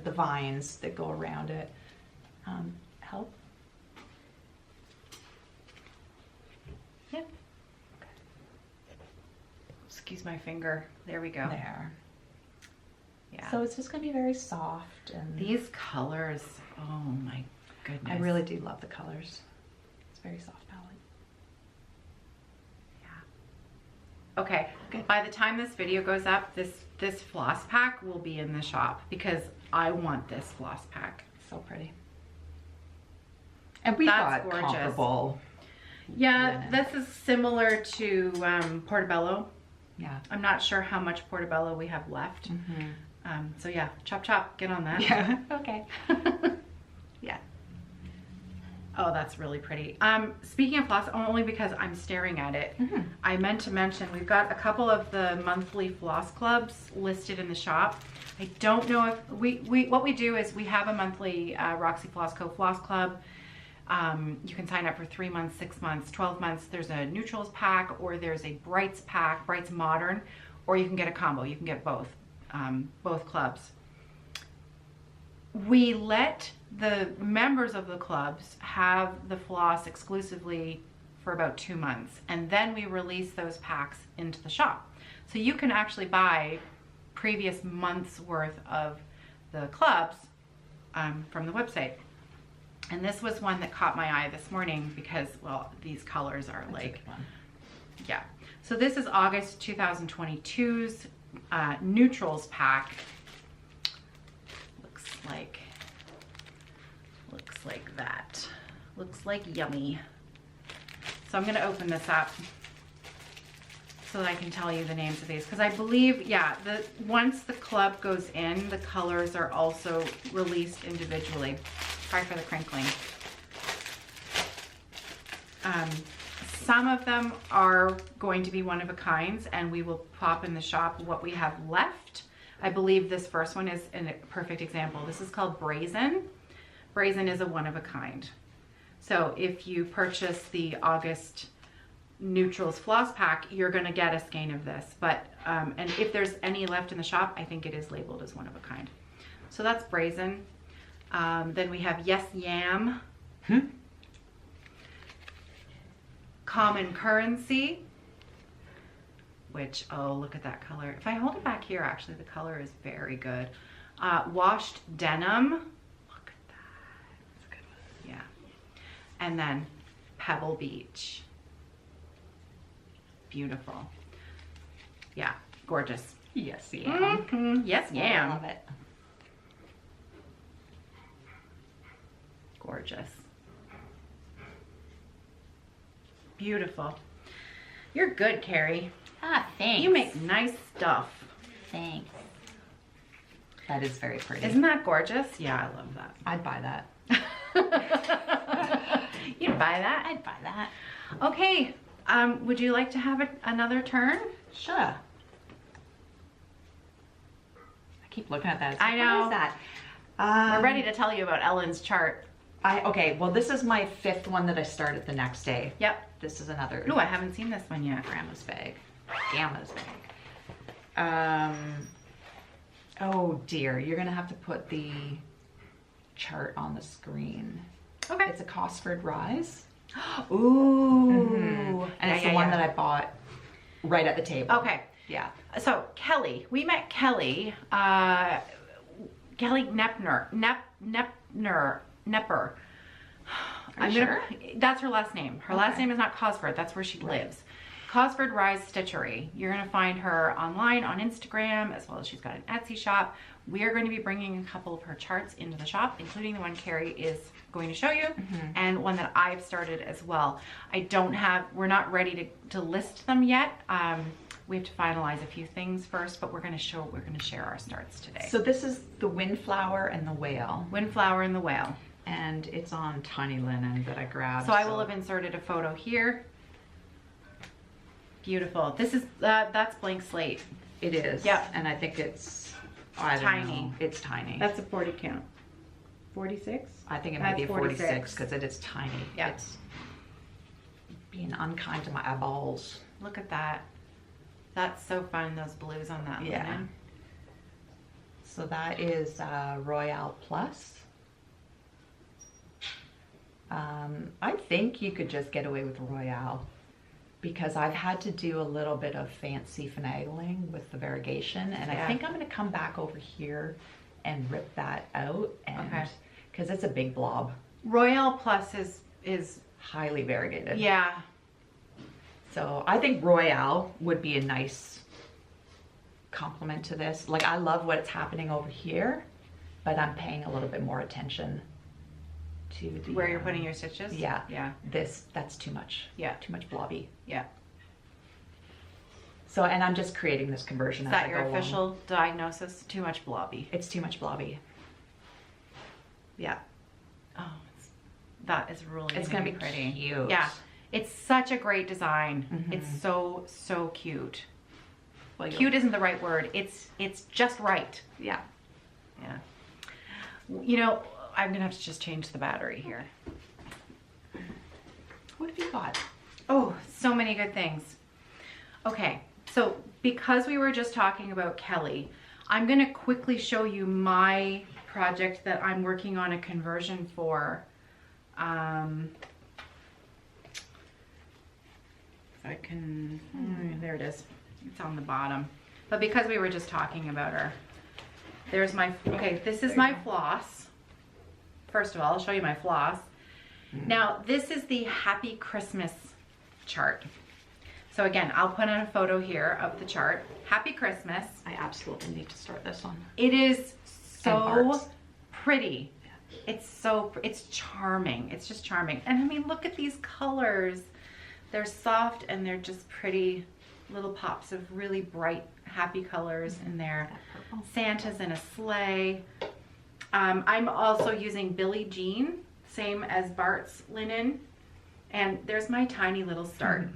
the vines that go around it. Help. Yep. Excuse my finger. There we go. There. Yeah. So it's just going to be very soft, and These colors, oh my goodness. I really do love the colors. It's a very soft palette. Okay. Okay. By the time this video goes up, this floss pack will be in the shop because I want this floss pack. So pretty. And we That's got gorgeous. comparable. Yeah, Linen. this is similar to Portobello. Yeah. I'm not sure how much Portobello we have left. So yeah, chop chop, get on that. Yeah. Okay. Yeah. Oh, that's really pretty. Speaking of floss, only because I'm staring at it, I meant to mention we've got a couple of the monthly floss clubs listed in the shop. I don't know if what we do is we have a monthly Roxy Floss Co. Floss Club. You can sign up for 3 months, 6 months, 12 months. There's a neutrals pack, or there's a brights pack, brights modern, or you can get a combo. You can get both clubs. We let the members of the clubs have the floss exclusively for about 2 months, and then we release those packs into the shop. So you can actually buy previous month's worth of the clubs from the website. And this was one that caught my eye this morning because, well, these colors are That's a like, good one. yeah. So this is August 2022's neutrals pack. Looks like that. Looks like yummy. So I'm gonna open this up so that I can tell you the names of these, because I believe, yeah, once the club goes in, the colors are also released individually. Sorry for the crinkling. Some of them are going to be one of a kinds, and we will pop in the shop what we have left. I believe this first one is a perfect example. This is called Brazen. Brazen is a one of a kind. So if you purchase the August Neutrals Floss Pack, you're gonna get a skein of this. But, and if there's any left in the shop, I think it is labeled as one of a kind. So that's Brazen. Then we have Yes Yam. Common Currency, which, oh, look at that color. If I hold it back here, actually, the color is very good. Washed Denim. Look at that. That's a good one. Yeah. And then Pebble Beach. Beautiful. Yeah, gorgeous. Yes, yeah. Yes, I yeah. love it. Gorgeous. Beautiful. You're good, Kerri. Ah, thanks. You make nice stuff. Thanks. That is very pretty. Isn't that gorgeous? Yeah, I love that. I'd buy that. You'd buy that? I'd buy that. Okay. Would you like to have another turn? Sure. I keep looking at that. It's I like, know. What is that? We're ready to tell you about Ellen's chart. Okay, well, this is my 5th one that I started the next day. Yep. This is another Oh, I haven't seen this one yet. Grandma's bag. Gamma's bag. Oh dear, you're gonna have to put the chart on the screen. Okay. It's a Cosford Rise. Ooh. And it's the one that I bought right at the table. Okay. Yeah. So Kelly, we met Kelly. Kelly Nepper. Are you sure? That's her last name. Her last name is not Cosford. That's where she lives. Cosford Rise Stitchery. You're going to find her online on Instagram, as well as she's got an Etsy shop. We are going to be bringing a couple of her charts into the shop, including the one Kerri is going to show you, and one that I've started as well. We're not ready to list them yet. We have to finalize a few things first, but we're going to share our starts today. So this is the Windflower and the Whale. Windflower and the Whale. And it's on tiny linen that I grabbed. So I will have inserted a photo here. Beautiful. This is, that's blank slate. It is. Yep. And I think it's, I don't Tiny. know. It's tiny. That's a 40 count. 46? I think it might be a That's 46 because it is tiny. Yep. It's being unkind to my eyeballs. Look at that. That's so fun, those blues on that Yeah. linen. So that is Royale Plus. I think you could just get away with Royale because I've had to do a little bit of fancy finagling with the variegation, and I think I'm going to come back over here and rip that out, and because it's a big blob. Royale Plus is highly variegated. Yeah. So I think Royale would be a nice complement to this. Like, I love what's happening over here, but I'm paying a little bit more attention to the Where you're putting your stitches? Yeah. Yeah. That's too much. Yeah. Too much blobby. Yeah. So, and I'm just creating this conversion Is as that I your go official along. diagnosis? Too much blobby. It's too much blobby. Yeah. Oh, that is really It's gonna be pretty. Cute. Yeah. It's such a great design. It's so, so cute. Well, Cute isn't the right word. It's just right. Yeah. Yeah. You know, I'm gonna have to just change the battery here. What have you got? Oh, so many good things. Okay, so because we were just talking about Kelly, I'm gonna quickly show you my project that I'm working on a conversion for. If I can, there it is. It's on the bottom. But because we were just talking about her, there's my, okay, this is my floss. first of all, I'll show you my floss. Now, this is the Happy Christmas chart. So again, I'll put in a photo here of the chart. Happy Christmas. I absolutely need to start this one. It is And so hearts. pretty. It's charming. It's just charming. And I mean, look at these colors. They're soft and they're just pretty little pops of really bright, happy colors in there. That purple. Santa's in a sleigh. I'm also using Billie Jean, same as Bart's linen. And there's my tiny little start.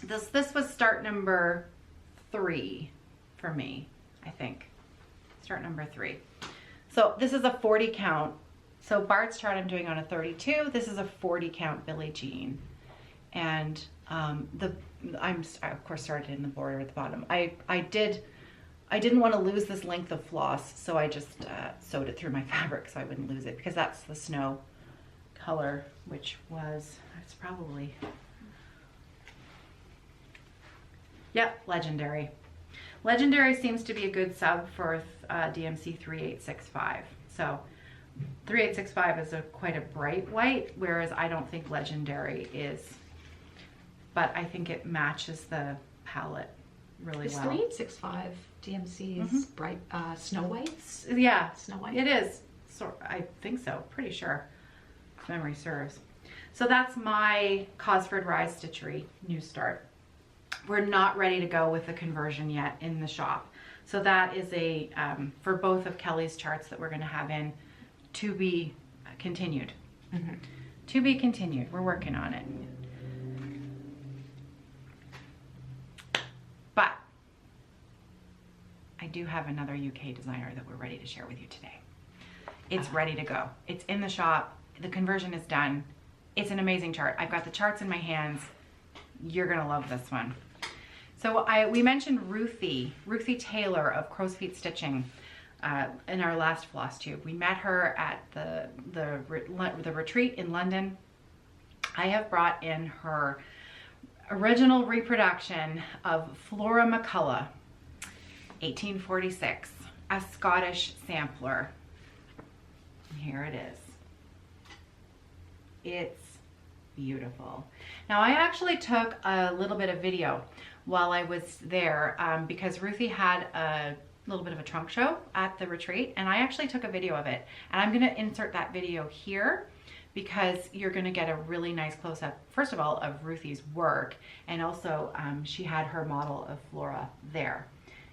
This was start number 3 for me, I think. Start number 3. So this is a 40 count. So Bart's chart I'm doing on a 32. This is a 40 count Billie Jean. And I of course started in the border at the bottom. I didn't want to lose this length of floss, so I just sewed it through my fabric so I wouldn't lose it, because that's the snow color, which was, it's probably, yep, Legendary. Legendary seems to be a good sub for DMC 3865. So 3865 is quite a bright white, whereas I don't think Legendary is, but I think it matches the palette really Is well. 3865 DMC's bright Snow White? Yeah, Snow White? it is. So I think so, pretty sure, if memory serves. So that's my Cosford Rise Stitchery new start. We're not ready to go with the conversion yet in the shop. So that is a, for both of Kelly's charts that we're gonna have in, to be continued. To be continued, we're working on it. But I do have another UK designer that we're ready to share with you today. It's ready to go. It's in the shop. The conversion is done. It's an amazing chart. I've got the charts in my hands. You're gonna love this one. So we mentioned Ruthie Taylor of Crow's Feet Stitching in our last Flosstube. We met her at the retreat in London. I have brought in her original reproduction of Flora McCullough, 1846, a Scottish sampler. And here it is. It's beautiful. Now I actually took a little bit of video while I was there because Ruthie had a little bit of a trunk show at the retreat, and I actually took a video of it, and I'm gonna insert that video here because you're gonna get a really nice close-up, first of all, of Ruthie's work, and also she had her model of Flora there,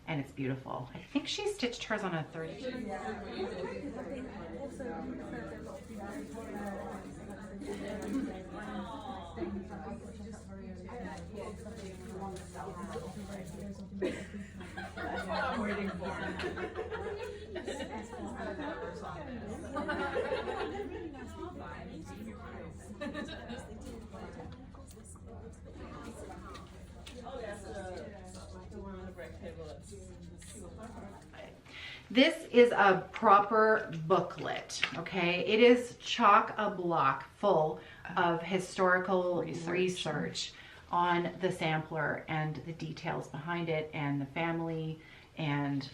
and it's beautiful. I think she stitched hers on a 32. I'm waiting for This is a proper booklet, okay? It is chock-a-block full of historical research on the sampler and the details behind it and the family and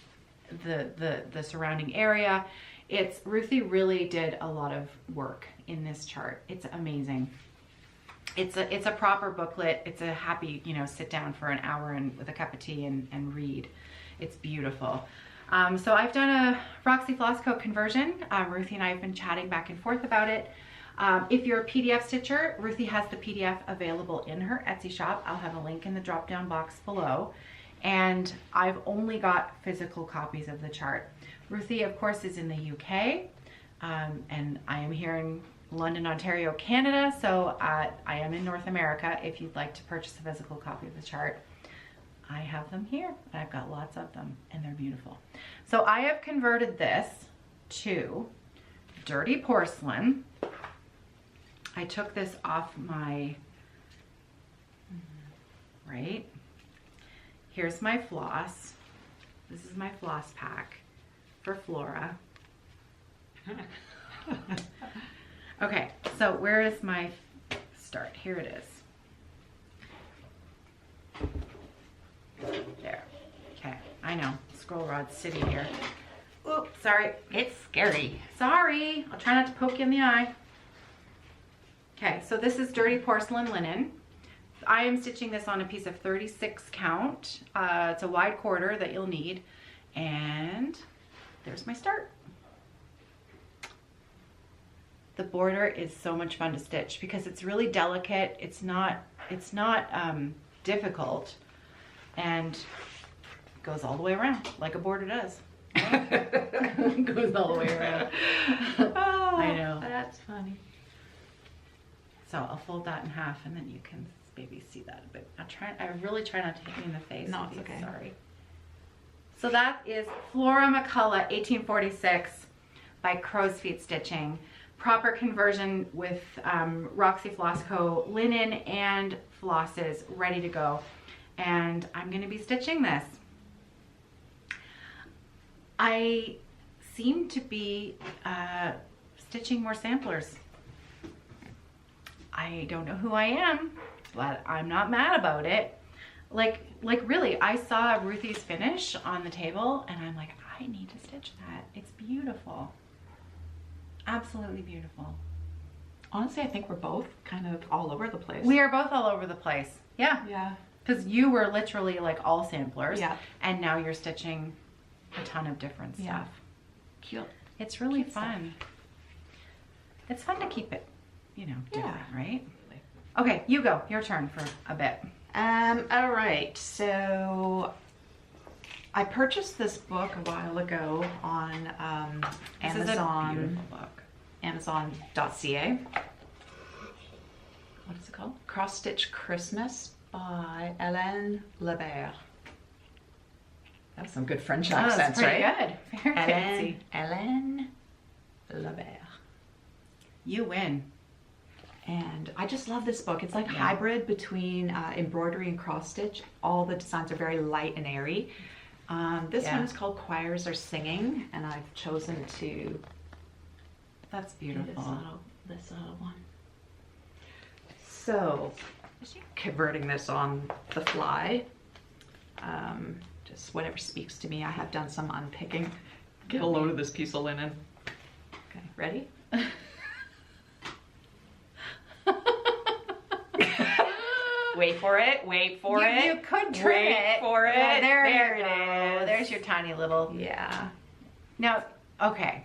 the surrounding area. Ruthie really did a lot of work in this chart. It's amazing. It's a proper booklet. It's a happy, sit down for an hour and with a cup of tea and read. It's beautiful. So I've done a Roxy Floss Coat conversion. Ruthie and I have been chatting back and forth about it. If you're a PDF stitcher, Ruthie has the PDF available in her Etsy shop. I'll have a link in the drop-down box below. And I've only got physical copies of the chart. Ruthie, of course, is in the UK, and I am here in London, Ontario, Canada, so I am in North America. If you'd like to purchase a physical copy of the chart, I have them here. I've got lots of them, and they're beautiful. So I have converted this to dirty porcelain. I took this off my, right? Here's my floss. This is my floss pack for Flora. Okay, so where is my start? Here it is. There. Okay, I know. Scroll Rod City here. Oop, sorry. It's scary. Sorry. I'll try not to poke you in the eye. Okay, so this is dirty porcelain linen. I am stitching this on a piece of 36 count. It's a wide quarter that you'll need. And there's my start. The border is so much fun to stitch because it's really delicate. It's not difficult, and goes all the way around like a border does. Goes all the way around. Oh, I know. That's funny. So I'll fold that in half, and then you can maybe see that a bit. I really try not to hit you in the face. No, it's okay. Sorry. So that is Flora McCullough 1846 by Crow's Feet Stitching. Proper conversion with Roxy Floss Co. linen and flosses ready to go. And I'm going to be stitching this. I seem to be stitching more samplers. I don't know who I am, but I'm not mad about it. Like really, I saw Ruthie's finish on the table and I'm like, I need to stitch that. It's beautiful. Absolutely beautiful. Honestly, I think we're both kind of all over the place. We are both all over the place. Yeah. Yeah. Because you were literally like all samplers. Yeah. And now you're stitching a ton of different stuff. Yeah. Cute. It's really Cute fun. It's fun to keep it, different, Yeah. right? Okay, you go. Your turn for a bit. All right. So I purchased this book a while ago on This is a Amazon. beautiful book. Amazon.ca. What is it called? Cross Stitch Christmas by Hélène Lebert. That was some good French accents, that's pretty right? good. Very fancy. Hélène Lebert. You win. And I just love this book. It's like a Yeah. hybrid between embroidery and cross stitch. All the designs are very light and airy. This Yeah. one is called Choirs Are Singing, and I've chosen to That's do beautiful. this little one. So, just converting this on the fly. Just whatever speaks to me. I have done some unpicking. Get a load of this piece of linen. Okay, ready? Wait for it, wait for it. You could trim Wait it. for it. Yeah, there it is. is. There's your tiny little. Yeah, Now, okay.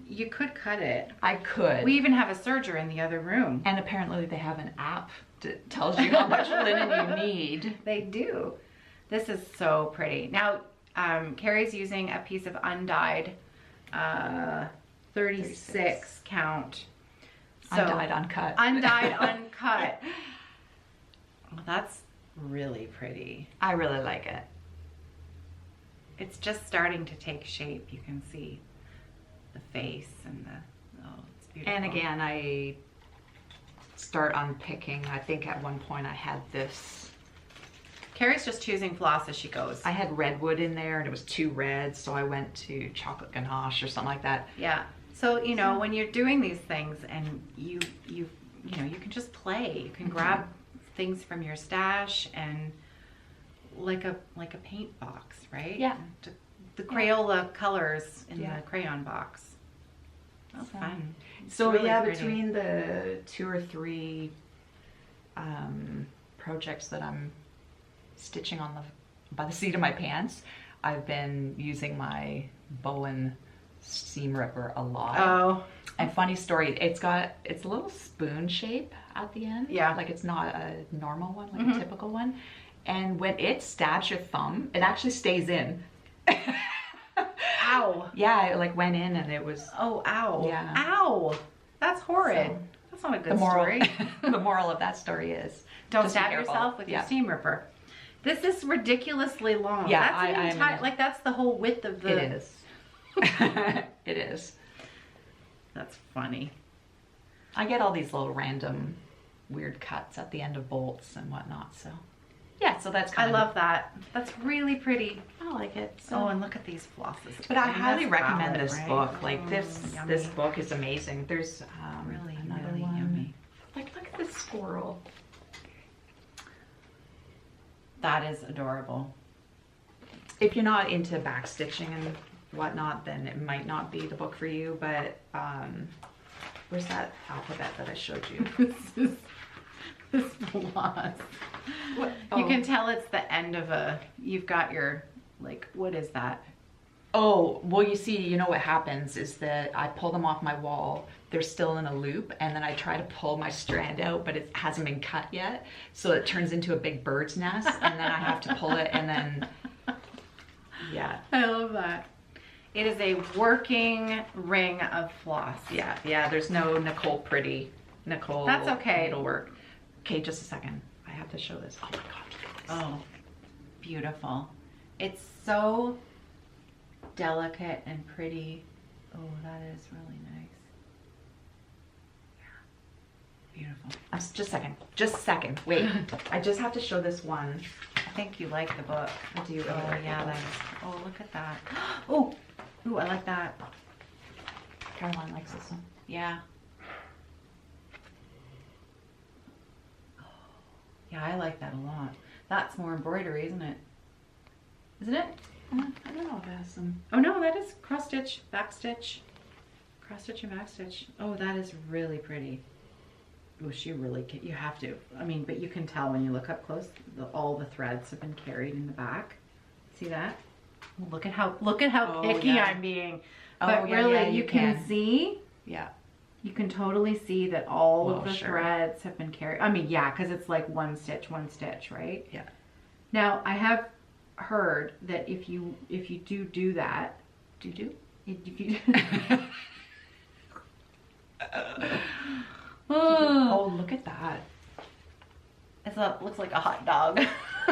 You could cut it. I could. We even have a serger in the other room. And apparently they have an app that tells you how much linen you need. They do. This is so pretty. Now, Kerri's using a piece of undyed 36 count. So, Undyed, uncut. Undyed, uncut. Well, that's really pretty. I really like it. It's just starting to take shape. You can see the face and the, oh, it's beautiful. And again, I start unpicking. I think at one point I had this. Kerri's just choosing floss as she goes. I had redwood in there and it was too red, so I went to chocolate ganache or something like that. Yeah. So, when you're doing these things and you can just play. You can grab things from your stash and like a paint box, right? Yeah. The Crayola colors in Yeah. the crayon box. Oh, fun. It's So really yeah, pretty. between the 2 or 3 projects that I'm stitching on by the seat of my pants, I've been using my Bowen seam ripper a lot. Oh, And funny story, it's a little spoon shape at the end. Yeah. Like it's not a normal one, like a typical one. And when it stabs your thumb, it actually stays in. ow. Yeah, it like went in and it was Oh, ow. Yeah. Ow. That's horrid. So, That's not a good the moral. story. The moral of that story is Don't just be stab careful. yourself with your Yeah. seam ripper. This is ridiculously long. Yeah, That's that's the whole width of the. It is. It is. That's funny. I get all these little random weird cuts at the end of bolts and whatnot. So yeah, so that's I kind of. love that. That's really pretty. I like it. So. Oh, and look at these flosses. But I mean, highly that's recommend valid, this right? book. Like Oh, this yummy. book is amazing. There's Really, another really one. yummy. Like look at this squirrel. That is adorable. If you're not into back stitching and whatnot, then it might not be the book for you. But where's that alphabet that I showed you? This Floss. What? You Oh. can tell it's the end of you've got your, like, what is that? Oh, well, you see, you know what happens is that I pull them off my wall. They're still in a loop, and then I try to pull my strand out, but it hasn't been cut yet. So it turns into a big bird's nest, and then I have to pull it, and then, yeah. I love that. It is a working ring of floss. Yeah, there's no Nicole That's okay. needlework. Okay, just a second. I have to show this. Oh my God, look at this. Oh, beautiful. It's so delicate and pretty. Oh, that is really nice. Yeah. Beautiful. Just a second. Wait, I just have to show this one. I think you like the book. I do really Oh, like yeah, the book. that's, oh, look at that. Oh, ooh, I like that. Caroline likes this one. Yeah. Yeah, I like that a lot. That's more embroidery, isn't it? Isn't it? I don't know if it has some. Oh no, that is cross stitch, back stitch. Cross stitch and back stitch. Oh, that is really pretty. Oh, she really can, you have to. I mean, but you can tell when you look up close, all the threads have been carried in the back. See that? Look at how Oh, picky yeah. I'm being. Oh, But yeah, really, yeah, you you can can. see. Yeah. You can totally see that all of Well, the sure. threads have been carried. I mean, yeah, because it's like one stitch, right? Yeah. Now, I have heard that if you do that, if you Oh, look at that. looks like a hot dog. Look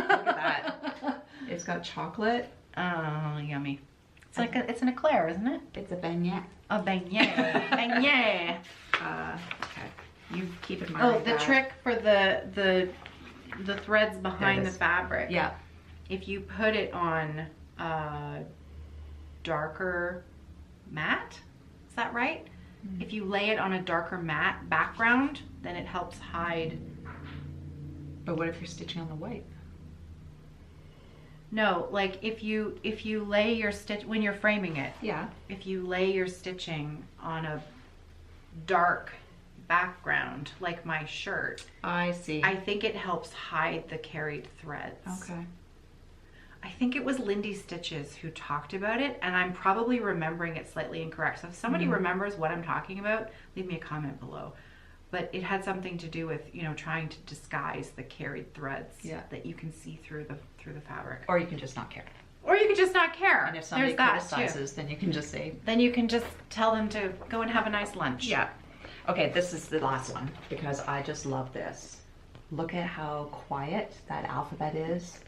at that. It's got chocolate. Oh, yummy. It's like it's an eclair, isn't it? It's a beignet. A beignet. Beignet. Okay. You keep in mind. Oh, the trick for the threads behind There it the is. fabric. Yeah. If you put it on darker matte, is that right? If you lay it on a darker matte background, then it helps hide. But what if you're stitching on the white? No, like if you lay your stitch when you're framing it, Yeah. if you lay your stitching on a dark background like my shirt, I see. I think it helps hide the carried threads. Okay. I think it was Lindy Stitches who talked about it, and I'm probably remembering it slightly incorrect. So if somebody remembers what I'm talking about, leave me a comment below. But it had something to do with, you know, trying to disguise the carried threads that you can see through the fabric. Or you can just not care. Or you could just not care. And if somebody There's that, too. criticizes, then you can just say. Then you can just tell them to go and have a nice lunch. Yeah. Okay, this is the last one because I just love this. Look at how quiet that alphabet is.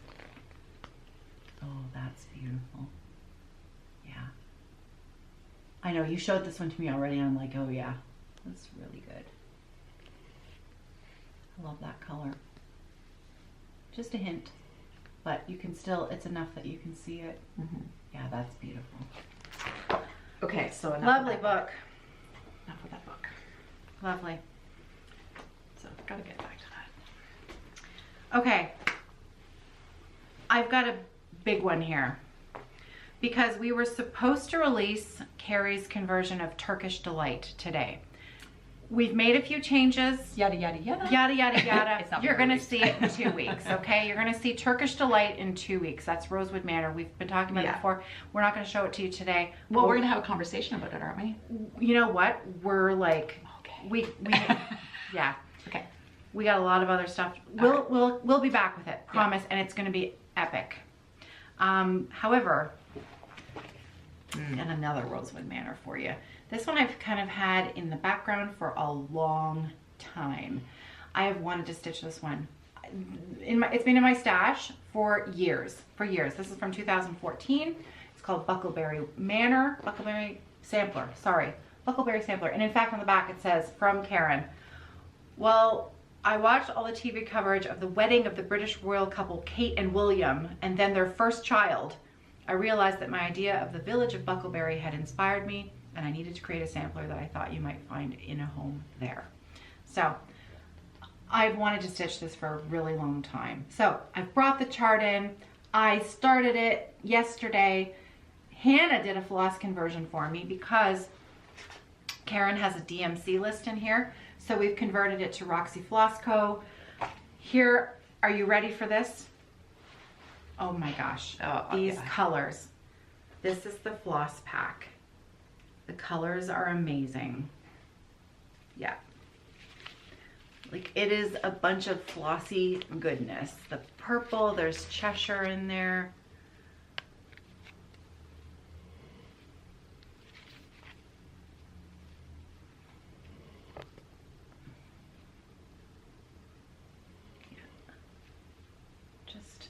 Oh, that's beautiful. Yeah. I know, you showed this one to me already, and I'm like, oh yeah, that's really good. I love that color. Just a hint, but you can still, it's enough that you can see it. Yeah, that's beautiful. Okay, so enough Lovely of that book. Enough of that book. Lovely. So gotta get back to that. Okay. I've got a big one here because we were supposed to release Kerri's conversion of Turkish Delight today. We've made a few changes. Yada yada yada. Yada, yada, yada. It's not You're been going to released. see it in 2 weeks, okay? You're going to see Turkish Delight in 2 weeks. That's Rosewood Manor. We've been talking about it Yeah. before. We're not going to show it to you today. Well, we're gonna have a conversation about it, aren't we? You know what? We're like, Okay. we yeah. Okay. We got a lot of other stuff. We'll be back with it, promise, and it's going to be epic. However, and another Rosewood Manor for you. This one I've kind of had in the background for a long time. I have wanted to stitch this one. It's been in my stash for years. This is from 2014. It's called Bucklebury Manor, Bucklebury Sampler. Sorry, Bucklebury Sampler. And in fact, on the back it says from Karen. Well, I watched all the TV coverage of the wedding of the British royal couple Kate and William, and then their first child. I realized that my idea of the village of Bucklebury had inspired me, and I needed to create a sampler that I thought you might find in a home there. So I've wanted to stitch this for a really long time. So I've brought the chart in. I started it yesterday, Hannah did a floss conversion for me because Karen has a DMC list in here. So we've converted it to Roxy Floss Co. Here, are you ready for this? Oh my gosh, these colors. This is the floss pack. The colors are amazing. Yeah. Like, it is a bunch of flossy goodness. The purple, there's Cheshire in there. Just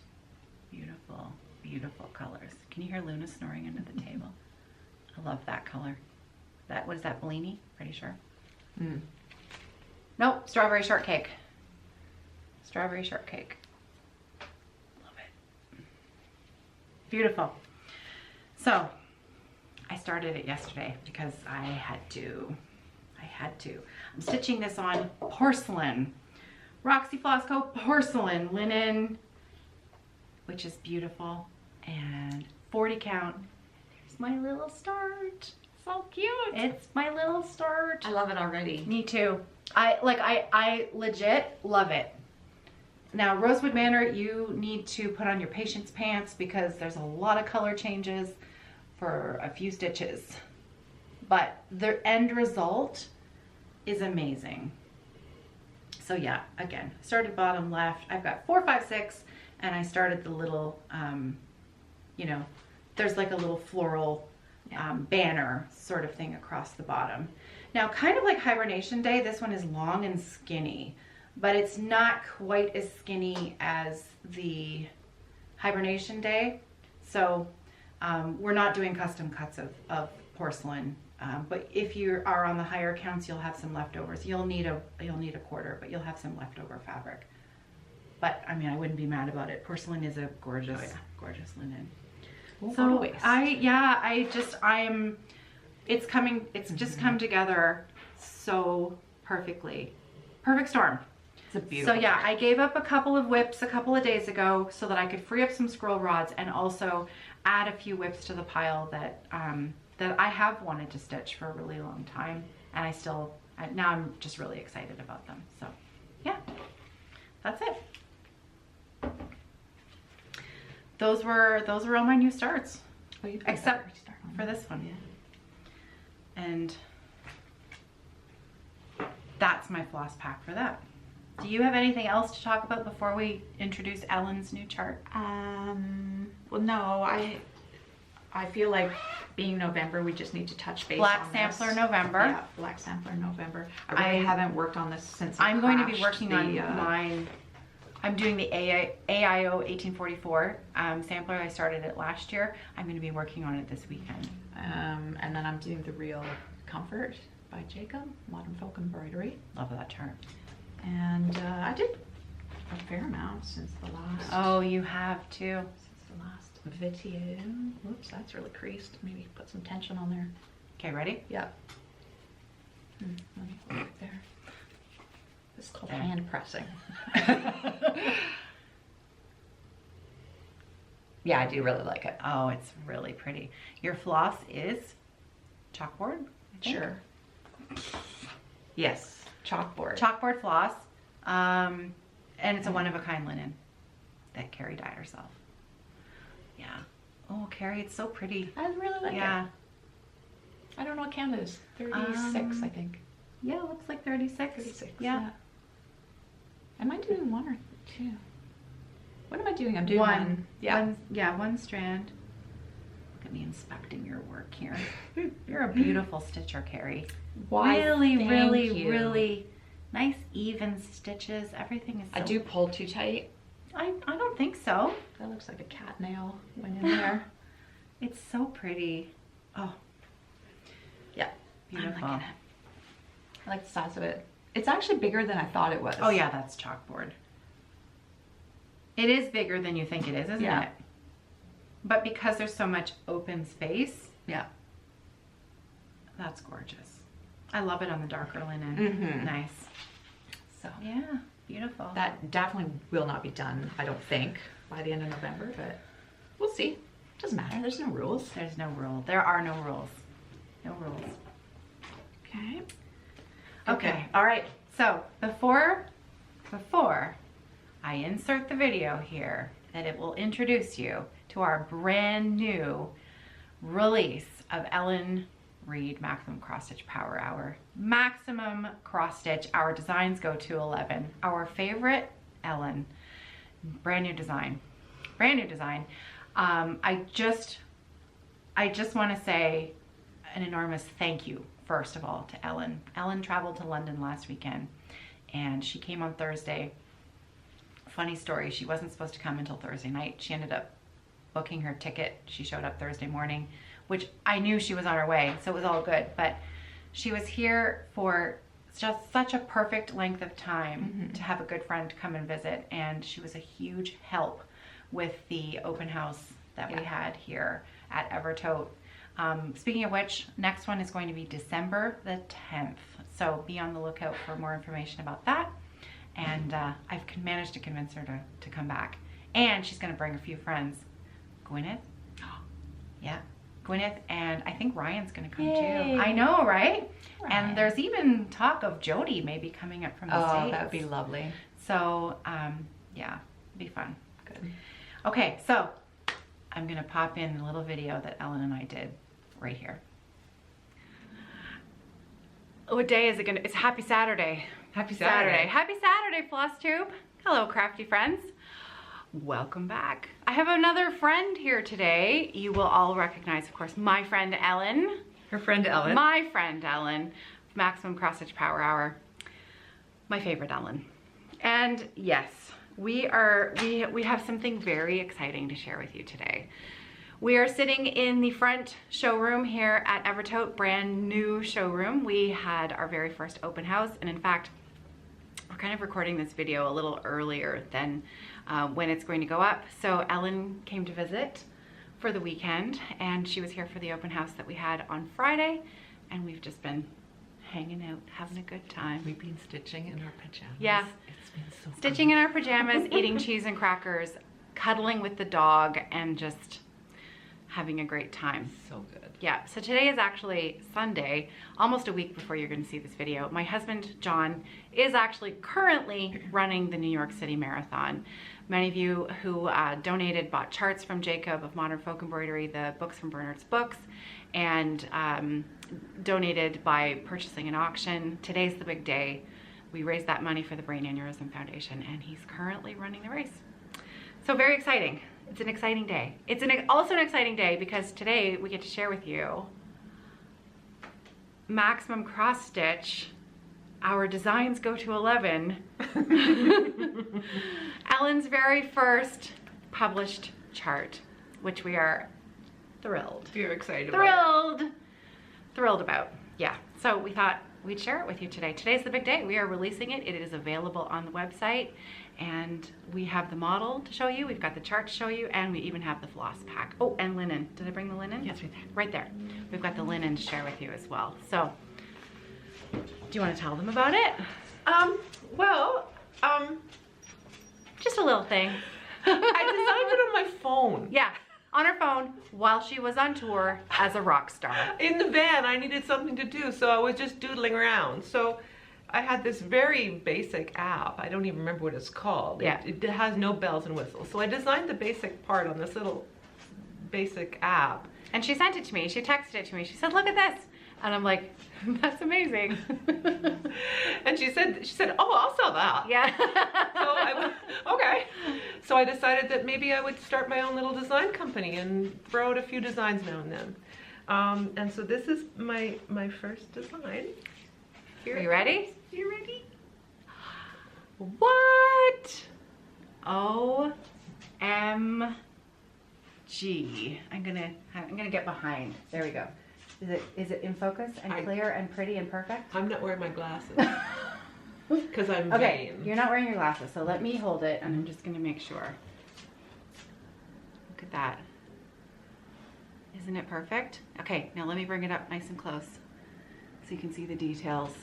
beautiful, beautiful colors. Can you hear Luna snoring under the table? I love that color. That, what is that, Bellini? Pretty sure. Nope, strawberry shortcake. Strawberry shortcake. Love it. Beautiful. So, I started it yesterday because I had to. I'm stitching this on porcelain. Roxy Floss Co. porcelain linen, which is beautiful. And 40 count. There's my little start. So cute. It's my little start. I love it already. Me too. I legit love it. Now, Rosewood Manor, you need to put on your patience pants because there's a lot of color changes for a few stitches. But the end result is amazing. So yeah, again, started bottom left. I've got 4, 5, 6, and I started the little, you know, there's like a little floral banner sort of thing across the bottom. Now, kind of like Hibernation Day, this one is long and skinny, but it's not quite as skinny as the Hibernation Day. So we're not doing custom cuts of porcelain, but if you are on the higher counts, you'll have some leftovers. You'll need a quarter, but you'll have some leftover fabric. But I mean, I wouldn't be mad about it. Porcelain is a gorgeous, gorgeous linen. So it's just come together so perfectly. Perfect storm. It's a beautiful. So yeah, I gave up a couple of whips a couple of days ago so that I could free up some scroll rods and also add a few whips to the pile that that I have wanted to stitch for a really long time, and now I'm just really excited about them. So yeah, that's it. Those were all my new starts, except for this one. Yeah. And that's my floss pack for that. Do you have anything else to talk about before we introduce Ellen's new chart? Well, no, I feel like being November, we just need to touch base Black on Sampler this. November. Yeah, Black Sampler November. I really haven't worked on this since I'm going to be working on mine. I'm doing the AIO 1844 sampler. I started it last year. I'm going to be working on it this weekend. And then I'm doing the Real Comfort by Jacob, Modern Folk Embroidery. Love that chart. And I did a fair amount since the last. Oh, you have too. Since the last video. Whoops, that's really creased. Maybe put some tension on there. Okay, ready? Yep. Let me hold it there. This is called hand pressing. Yeah, I do really like it. Oh, it's really pretty. Your floss is chalkboard? Sure. Yes, chalkboard. Chalkboard floss. And it's a one-of-a-kind linen that Kerri dyed herself. Yeah. Oh, Kerri, it's so pretty. I really like it. Yeah. I don't know what count it is. 36, I think. Yeah, it looks like 36. 36. Yeah. Am I doing one or two? What am I doing? I'm doing one. Yeah. One strand. Look at me inspecting your work here. You're a beautiful stitcher, Kerri. Why, really nice even stitches. Everything is so... I do pull too tight. I don't think so. That looks like a cat nail went in there. It's so pretty. Oh. Yeah. Beautiful. I like the size of it. It's actually bigger than I thought it was. Oh yeah, that's chalkboard. It is bigger than you think it is, isn't it? But because there's so much open space, yeah, that's gorgeous. I love it on the darker linen. Nice. So yeah, beautiful. That definitely will not be done, I don't think, by the end of November, but we'll see. Doesn't matter. There's no rules. There's no rule. There are no rules. No rules. Okay. Okay. All right. So before I insert the video here, that it will introduce you to our brand new release of Ellen Reed Maximum Cross Stitch Power Hour. Maximum cross stitch. Our designs go to 11. Our favorite Ellen. Brand new design. Brand new design. I just want to say an enormous thank you, first of all, to Ellen. Ellen traveled to London last weekend, and she came on Thursday. Funny story, she wasn't supposed to come until Thursday night. She ended up booking her ticket. She showed up Thursday morning, which I knew she was on her way, so it was all good. But she was here for just such a perfect length of time to have a good friend come and visit, and she was a huge help with the open house that we had here at Evertote. Speaking of which, next one is going to be December the 10th. So be on the lookout for more information about that. And I've managed to convince her to come back. And she's gonna bring a few friends. Gwyneth, yeah, Gwyneth, and I think Ryan's gonna come too. I know, right? Ryan. And there's even talk of Jody maybe coming up from the States. Oh, that would be lovely. So, yeah, it'd be fun. Good. Okay, so I'm gonna pop in a little video that Ellen and I did right here. What day is it gonna, it's Happy Saturday. Happy Saturday. Happy Saturday, Flosstube. Hello, crafty friends. Welcome back. I have another friend here today. You will all recognize, of course, my friend Ellen. Her friend Ellen. My friend Ellen, Maximum Cross Stitch Power Hour. My favorite Ellen. And yes, we have something very exciting to share with you today. We are sitting in the front showroom here at Evertote, brand new showroom. We had our very first open house, and in fact, we're kind of recording this video a little earlier than when it's going to go up. So Ellen came to visit for the weekend, and she was here for the open house that we had on Friday, and we've just been hanging out, having a good time. We've been stitching in our pajamas. Yeah. It's been so Stitching in our pajamas, eating cheese and crackers, cuddling with the dog, and just having a great time. so good. Yeah, so today is actually Sunday, almost a week before you're gonna see this video. My husband, John, is actually currently running the New York City Marathon. Many of you who donated bought charts from Jacob of Modern Folk Embroidery, the books from Bernard's Books, and donated by purchasing an auction. Today's the big day. We raised that money for the Brain Aneurysm Foundation, and he's currently running the race. So very exciting. It's an exciting day. It's also an exciting day because today we get to share with you Maximum Cross Stitch. Our designs go to 11. Ellen's very first published chart, which we are thrilled. You're excited Thrilled about. Yeah, so we thought we'd share it with you today. Today's the big day. We are releasing it. It is available on the website, and we have the model to show you. We've got the chart to show you, and we even have the floss pack. Oh, and linen. Did I bring the linen? Yes, right there. Right there. We've got the linen to share with you as well. So, do you want to tell them about it? Just a little thing. I designed it on my phone. Yeah, on her phone while she was on tour as a rock star. In the van, I needed something to do, so I was just doodling around. So I had this very basic app. I don't even remember what it's called. Yeah. It has no bells and whistles. So I designed the basic part on this little basic app. And she sent it to me. She texted it to me. She said, "Look at this." And I'm like, "That's amazing." And she said, "Oh, I'll sell that." Yeah. So I went, okay. So I decided that maybe I would start my own little design company and throw out a few designs now and then. And so this is my first design. Are you ready? You ready? What? OMG. I'm gonna get behind. There we go. Is it in focus and clear and pretty and perfect? I'm not wearing my glasses because I'm Okay, vain. you're not wearing your glasses, so let me hold it and I'm just gonna make sure. Look at that. Isn't it perfect? Okay, now let me bring it up nice and close so you can see the details.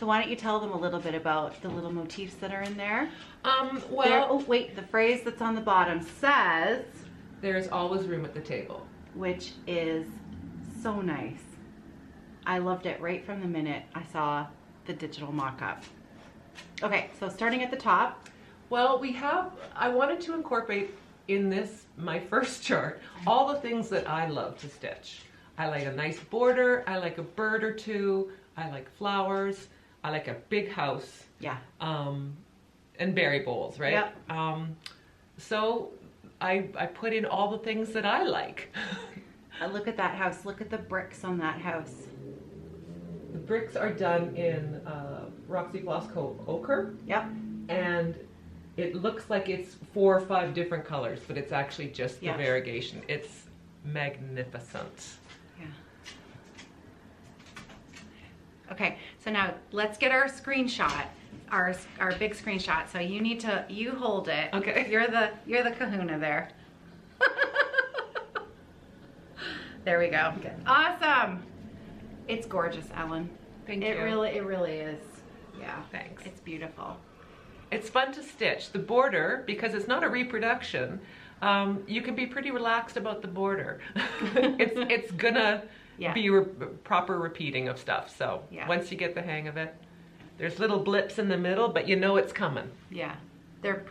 So why don't you tell them a little bit about the little motifs that are in there? Well, Oh wait, the phrase that's on the bottom says, There's always room at the table. which is so nice. I loved it right from the minute I saw the digital mock-up. Okay, so starting at the top. Well, I wanted to incorporate in this, my first chart, all the things that I love to stitch. I like a nice border, I like a bird or two, I like flowers, I like a big house. Yeah. And berry bowls, right? Yep. So I put in all the things that I like. Look at that house. Look at the bricks on that house. The bricks are done in Roxy Floss ochre. Yep. And it looks like it's 4 or 5 different colors, but it's actually just the Yes. variegation. It's magnificent. Yeah. Okay, so now let's get our screenshot, our big screenshot. So you hold it. Okay. You're the kahuna there. There we go. Okay. Awesome. It's gorgeous, Ellen. Thank It you. really is. Yeah. Thanks. It's beautiful. It's fun to stitch. The border, because it's not a reproduction, you can be pretty relaxed about the border. it's gonna Yeah. be proper repeating of stuff. So Yeah. once you get the hang of it, there's little blips in the middle, but you know it's coming. Yeah. They're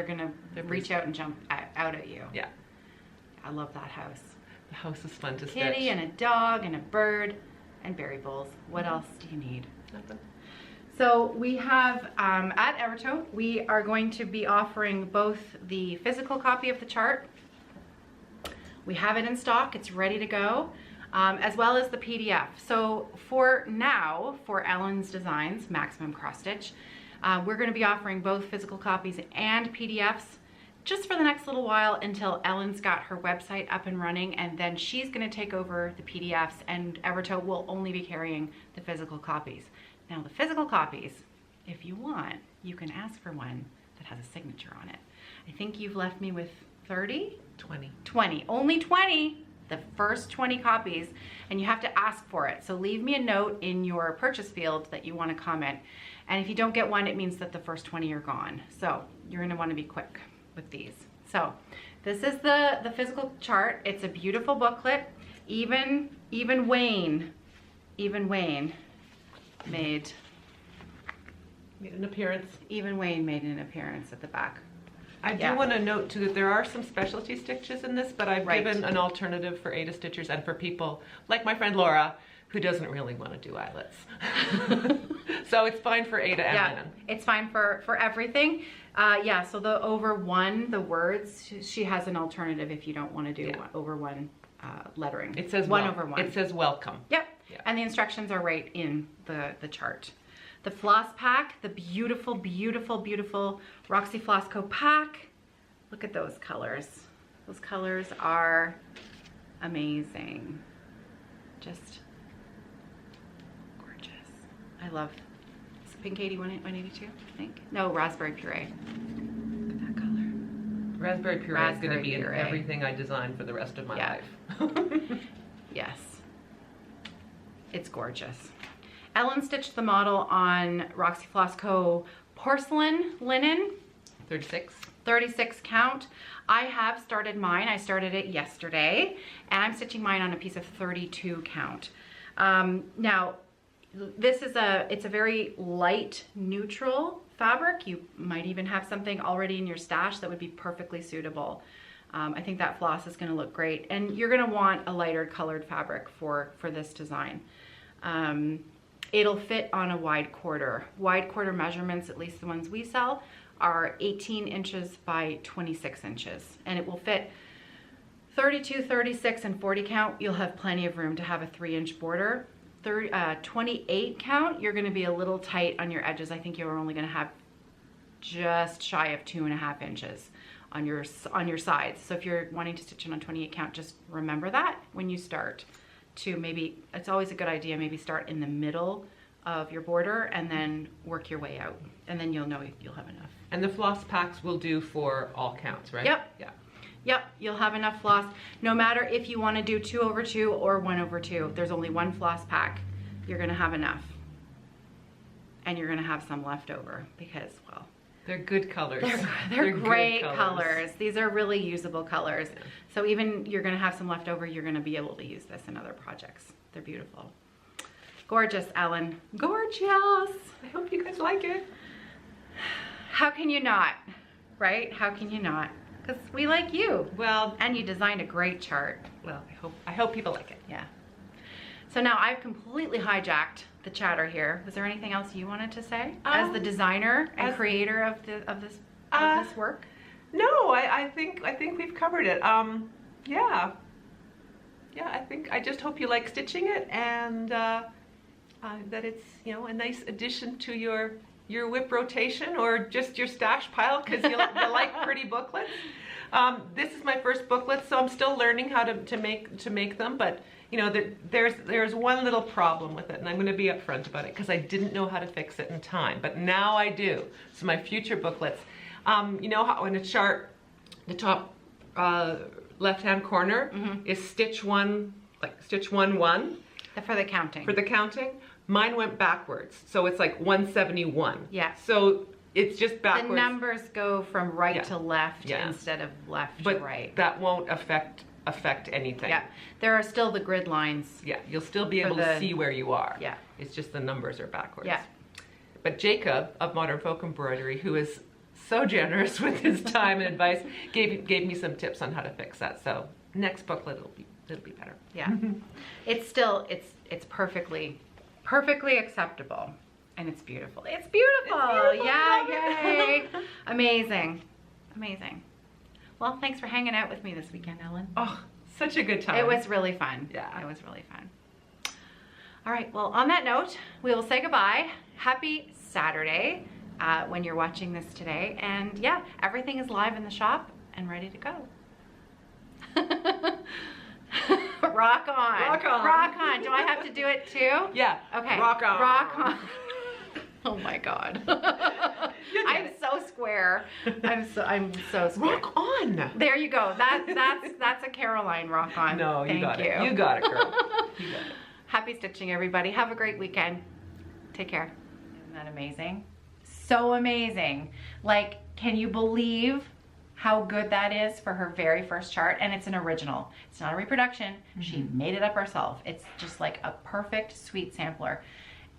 gonna reach out and jump out at you. Yeah. I love that house. The house is fun to Kitty stitch. and a dog and a bird and berry bowls. What else do you need? Nothing. So we have, at Evertote, we are going to be offering both the physical copy of the chart. We have it in stock, it's ready to go, as well as the PDF. So for now, for Ellen's Designs, Maximum Cross Stitch, we're gonna be offering both physical copies and PDFs just for the next little while until Ellen's got her website up and running, and then she's gonna take over the PDFs and Evertote will only be carrying the physical copies. Now the physical copies, if you want, you can ask for one that has a signature on it. I think you've left me with 30? 20. 20, only 20, the first 20 copies, and you have to ask for it. So leave me a note in your purchase field that you want to comment. And if you don't get one, it means that the first 20 are gone. So you're gonna want to be quick with these. So this is the physical chart. It's a beautiful booklet. Even Wayne made an appearance. Even Wayne made an appearance at the back. I do Yeah. want to note too that there are some specialty stitches in this, but I've Right. given an alternative for Ada stitchers and for people like my friend Laura who doesn't really want to do eyelets. So it's fine for Ada and Yeah, linen. it's fine for everything. Yeah, so the over one, the words, she has an alternative if you don't want to do Yeah. over one lettering. It says one over one. It says welcome. Yep, Yeah. and the instructions are right in the chart. The floss pack, the beautiful, beautiful, beautiful Roxy Flossco pack. Look at those colors. Those colors are amazing. Just gorgeous. I love Pink 182, I think. No, raspberry puree. Look at that color. Raspberry puree is going to Raspberry be in puree. everything I design for the rest of my Yeah. life. Yes. It's gorgeous. Ellen stitched the model on Roxy Flossco porcelain linen, 36. 36 count. I have started mine. I started it yesterday, and I'm stitching mine on a piece of 32 count. Now, this is it's a very light, neutral fabric. You might even have something already in your stash that would be perfectly suitable. I think that floss is gonna look great. And you're gonna want a lighter colored fabric for this design. It'll fit on a wide quarter. Wide quarter measurements, at least the ones we sell, are 18 inches by 26 inches. And it will fit 32, 36, and 40 count. You'll have plenty of room to have a 3-inch border. 28 count, you're gonna be a little tight on your edges. I think you're only gonna have just shy of 2.5 inches on your sides. So if you're wanting to stitch in on 28 count, just remember that when you start to maybe, it's always a good idea, maybe start in the middle of your border and then work your way out. And then you'll know you'll have enough. And the floss packs will do for all counts, right? Yep. Yeah. Yep, you'll have enough floss. No matter if you want to do 2 over 2 or 1 over 2, there's only one floss pack. You're gonna have enough. And you're gonna have some left over because, well, They're good colors. They're good great colors. These are really usable colors. Yeah. So even you're gonna have some left over, you're gonna be able to use this in other projects. They're beautiful. Gorgeous, Ellen. Gorgeous. I hope you guys like it. How can you not, right? How can you not? Because we like you. Well, And you designed a great chart. well, I hope people like it. Yeah. So now I've completely hijacked the chatter here. Was there anything else you wanted to say as the designer and as- creator of this work? No, I think we've covered it. Yeah, I just hope you like stitching it, and that it's, you know, a nice addition to your whip rotation or just your stash pile, because you like pretty booklets. This is my first booklet, so I'm still learning how to make them, but you know, there's one little problem with it, and I'm going to be upfront about it because I didn't know how to fix it in time, but now I do. So my future booklets, you know how in a chart, the top left-hand corner is stitch 1, like stitch 1 1 For the counting. for the counting. Mine went backwards, so it's like 171. Yeah. So it's just backwards. The numbers go from right Yeah. to left Yeah. instead of left but to right. that won't affect anything. Yeah. There are still the grid lines. Yeah, you'll still be For able the- to see where you are. Yeah. It's just the numbers are backwards. Yeah. But Jacob of Modern Folk Embroidery, who is so generous with his time and advice, gave me some tips on how to fix that. So next booklet it'll be better. Yeah. It's still, it's perfectly acceptable. And it's beautiful. It's beautiful. beautiful. Yeah, I yay. Amazing. Amazing. Well, thanks for hanging out with me this weekend, Ellen. Oh, such a good time. It was really fun. Yeah. It was really fun. All right. Well, on that note, we will say goodbye. Happy Saturday when you're watching this today. And yeah, everything is live in the shop and ready to go. Rock on. Rock on. Rock on. Do I have to do it too? Yeah. Okay. Rock on. Rock on. Oh my God. I'm so square. I'm so square. Rock on. There you go. That's a Caroline rock on. No, you Thank got you. it. You got it, girl. You got it. Happy stitching, everybody. Have a great weekend. Take care. Isn't that amazing? So amazing. Like, can you believe how good that is for her very first chart? And it's an original. It's not a reproduction. She made it up herself. It's just like a perfect sweet sampler.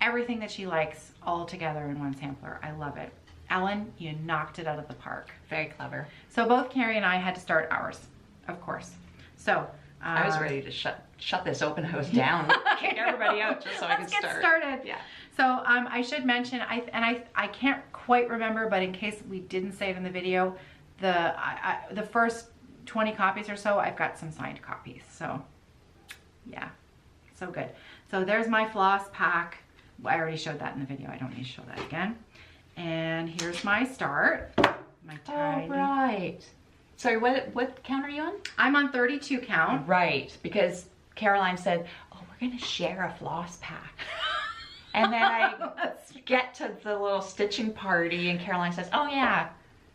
Everything that she likes all together in one sampler. I love it. Ellen, you knocked it out of the park. Very clever. So both Kerri and I had to start ours, of course. So I was ready to shut this open house down, kick everybody out just so I could Let's get start. started. Yeah. So I should mention, I can't quite remember, but in case we didn't say it in the video, the first 20 copies or so, I've got some signed copies. So yeah, so good. So there's my floss pack. Well, I already showed that in the video. I don't need to show that again. And here's my start. My tiny. All right. Sorry, what count are you on? I'm on 32 count. Right, because Caroline said, oh, we're going to share a floss pack. And then I get to the little stitching party and Caroline says, oh yeah,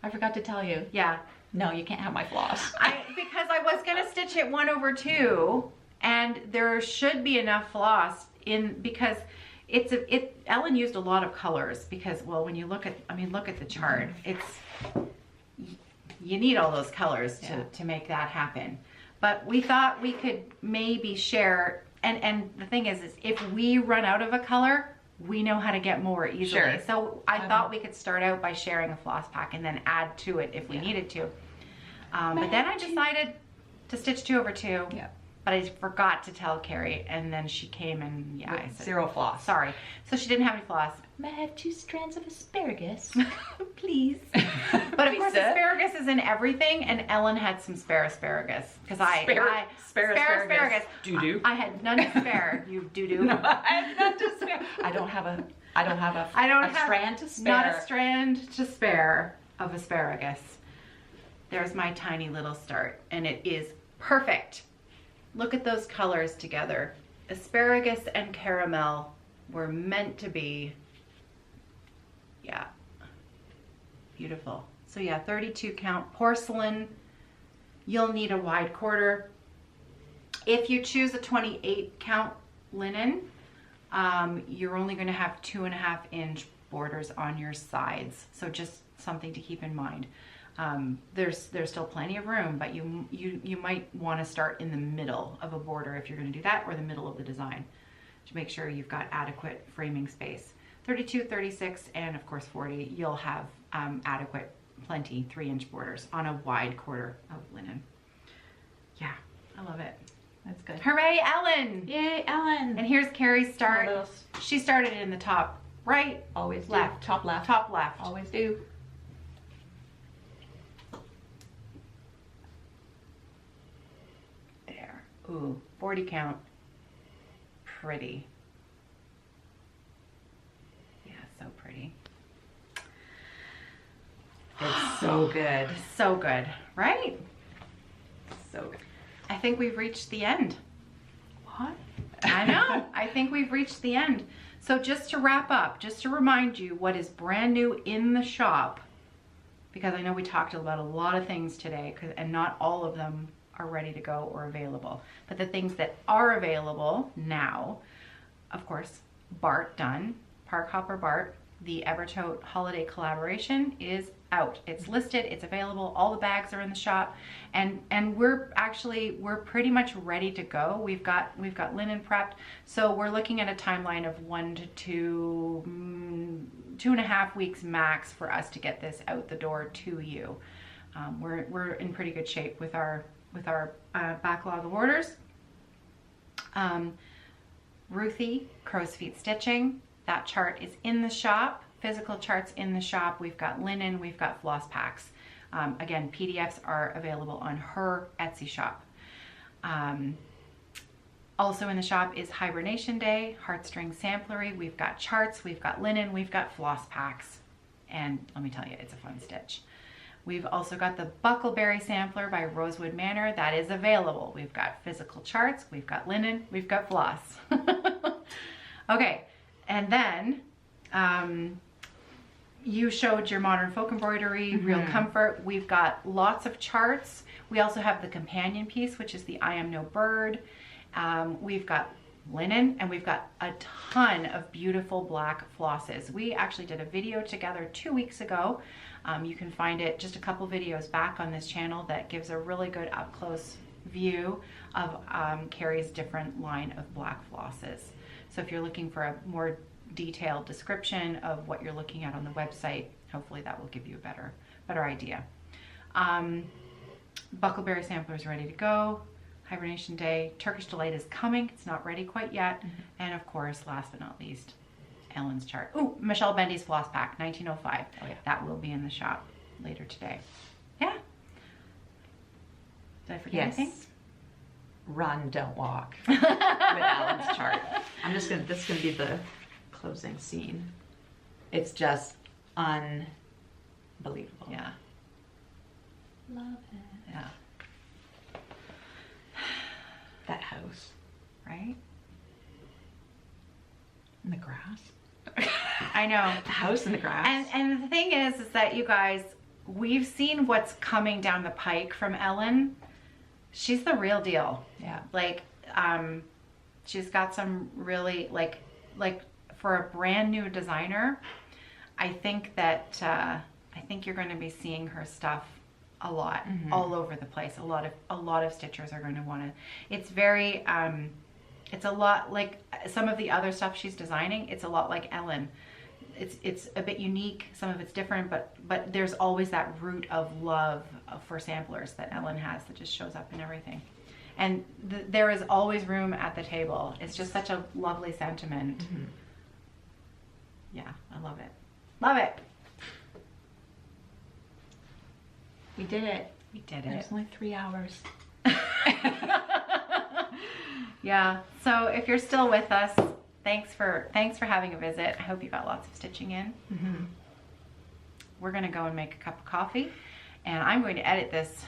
I forgot to tell you. Yeah. No, you can't have my floss. Because I was gonna stitch it 1/2, and there should be enough floss in, because Ellen used a lot of colors, because, well, when you look at the chart, you need all those colors to make that happen. But we thought we could maybe share, and the thing is if we run out of a color, we know how to get more easily. Sure. So I thought we could start out by sharing a floss pack and then add to it if we needed to. But then I decided to stitch 2/2. Yeah. But I forgot to tell Kerri, and then she came and I said, Zero floss. sorry. So she didn't have any floss. May I have 2 strands of asparagus? Please. But of course, Lisa. asparagus is in everything, and Ellen had some spare asparagus because Spare asparagus. Doo-doo. I had none to spare. You doo-doo. No, I have none to spare. I don't have a strand to spare. Not a strand to spare of asparagus. There's my tiny little start, and it is perfect. Look at those colors together. Asparagus and caramel were meant to be. Yeah. Beautiful. So yeah, 32 count porcelain. You'll need a wide quarter. If you choose a 28 count linen, you're only going to have 2.5 inch borders on your sides. So just something to keep in mind. There's still plenty of room, but you might want to start in the middle of a border if you're going to do that, or the middle of the design, to make sure you've got adequate framing space. 32, 36, and of course 40, you'll have adequate, plenty 3-inch borders on a wide quarter of linen. Yeah, I love it. That's good. Hooray, Ellen! Yay, Ellen! And here's Kerri's start. Little- She started in the top right, Always do. left, Top left. top left. Always do. There. Ooh, 40 count. Pretty. Yeah, so pretty. It's so good. So good, right? So good. I think we've reached the end. What? I know. I think we've reached the end. So just to wrap up, just to remind you what is brand new in the shop, because I know we talked about a lot of things today, and not all of them are ready to go or available. But the things that are available now, of course, Bart done, Park Hopper Bart. The Evertote holiday collaboration is out. It's listed, it's available, all the bags are in the shop, and we're pretty much ready to go. We've got linen prepped, so we're looking at a timeline of 1 to 2.5 weeks max for us to get this out the door to you. We're in pretty good shape with our backlog of orders. Ruthie Crow's Feet Stitching. That chart is in the shop, physical charts in the shop. We've got linen, we've got floss packs. Again, PDFs are available on her Etsy shop. Also in the shop is Hibernation Day, Heartstring Samplery. We've got charts, we've got linen, we've got floss packs. And let me tell you, it's a fun stitch. We've also got the Bucklebury sampler by Rosewood Manor. That is available. We've got physical charts, we've got linen, we've got floss. Okay. And then you showed your modern folk embroidery, real comfort. We've got lots of charts. We also have the companion piece, which is the I Am No Bird. We've got linen, and we've got a ton of beautiful black flosses. We actually did a video together 2 weeks ago. You can find it just a couple videos back on this channel that gives a really good up close view of Kerri's different line of black flosses. So if you're looking for a more detailed description of what you're looking at on the website, hopefully that will give you a better idea. Bucklebury sampler is ready to go. Hibernation Day. Turkish Delight is coming. It's not ready quite yet. And of course, last but not least, Ellen's chart. Oh, Michelle Bendy's floss pack, 1905. Oh, yeah. That will be in the shop later today. Yeah. Did I forget anything? Run, don't walk. With Alan's chart. This is gonna be the closing scene. It's just unbelievable. Yeah. Love it. Yeah. That house. Right? In the grass. I know. The house in the grass. And the thing is that you guys, we've seen what's coming down the pike from Ellen. She's the real deal. Yeah. Like, she's got some really, like for a brand new designer, I think that, I think you're going to be seeing her stuff a lot, all over the place. A lot of stitchers are going to want to, it's very, it's a lot like some of the other stuff she's designing. It's a lot like Ellen. It's a bit unique. Some of it's different, but there's always that root of love for samplers that Ellen has that just shows up in everything. And there is always room at the table. It's just such a lovely sentiment. Yeah, I love it. Love it. We did it. We did There's it. only 3 hours. Yeah. So if you're still with us, thanks for having a visit. I hope you got lots of stitching in. We're gonna go and make a cup of coffee, and I'm going to edit this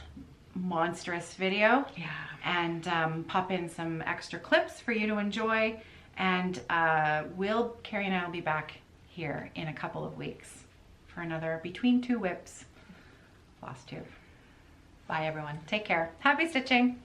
monstrous video. Yeah. And pop in some extra clips for you to enjoy. And Kerri and I will be back here in a couple of weeks for another Between Two Whips Flosstube. Bye, everyone. Take care. Happy stitching.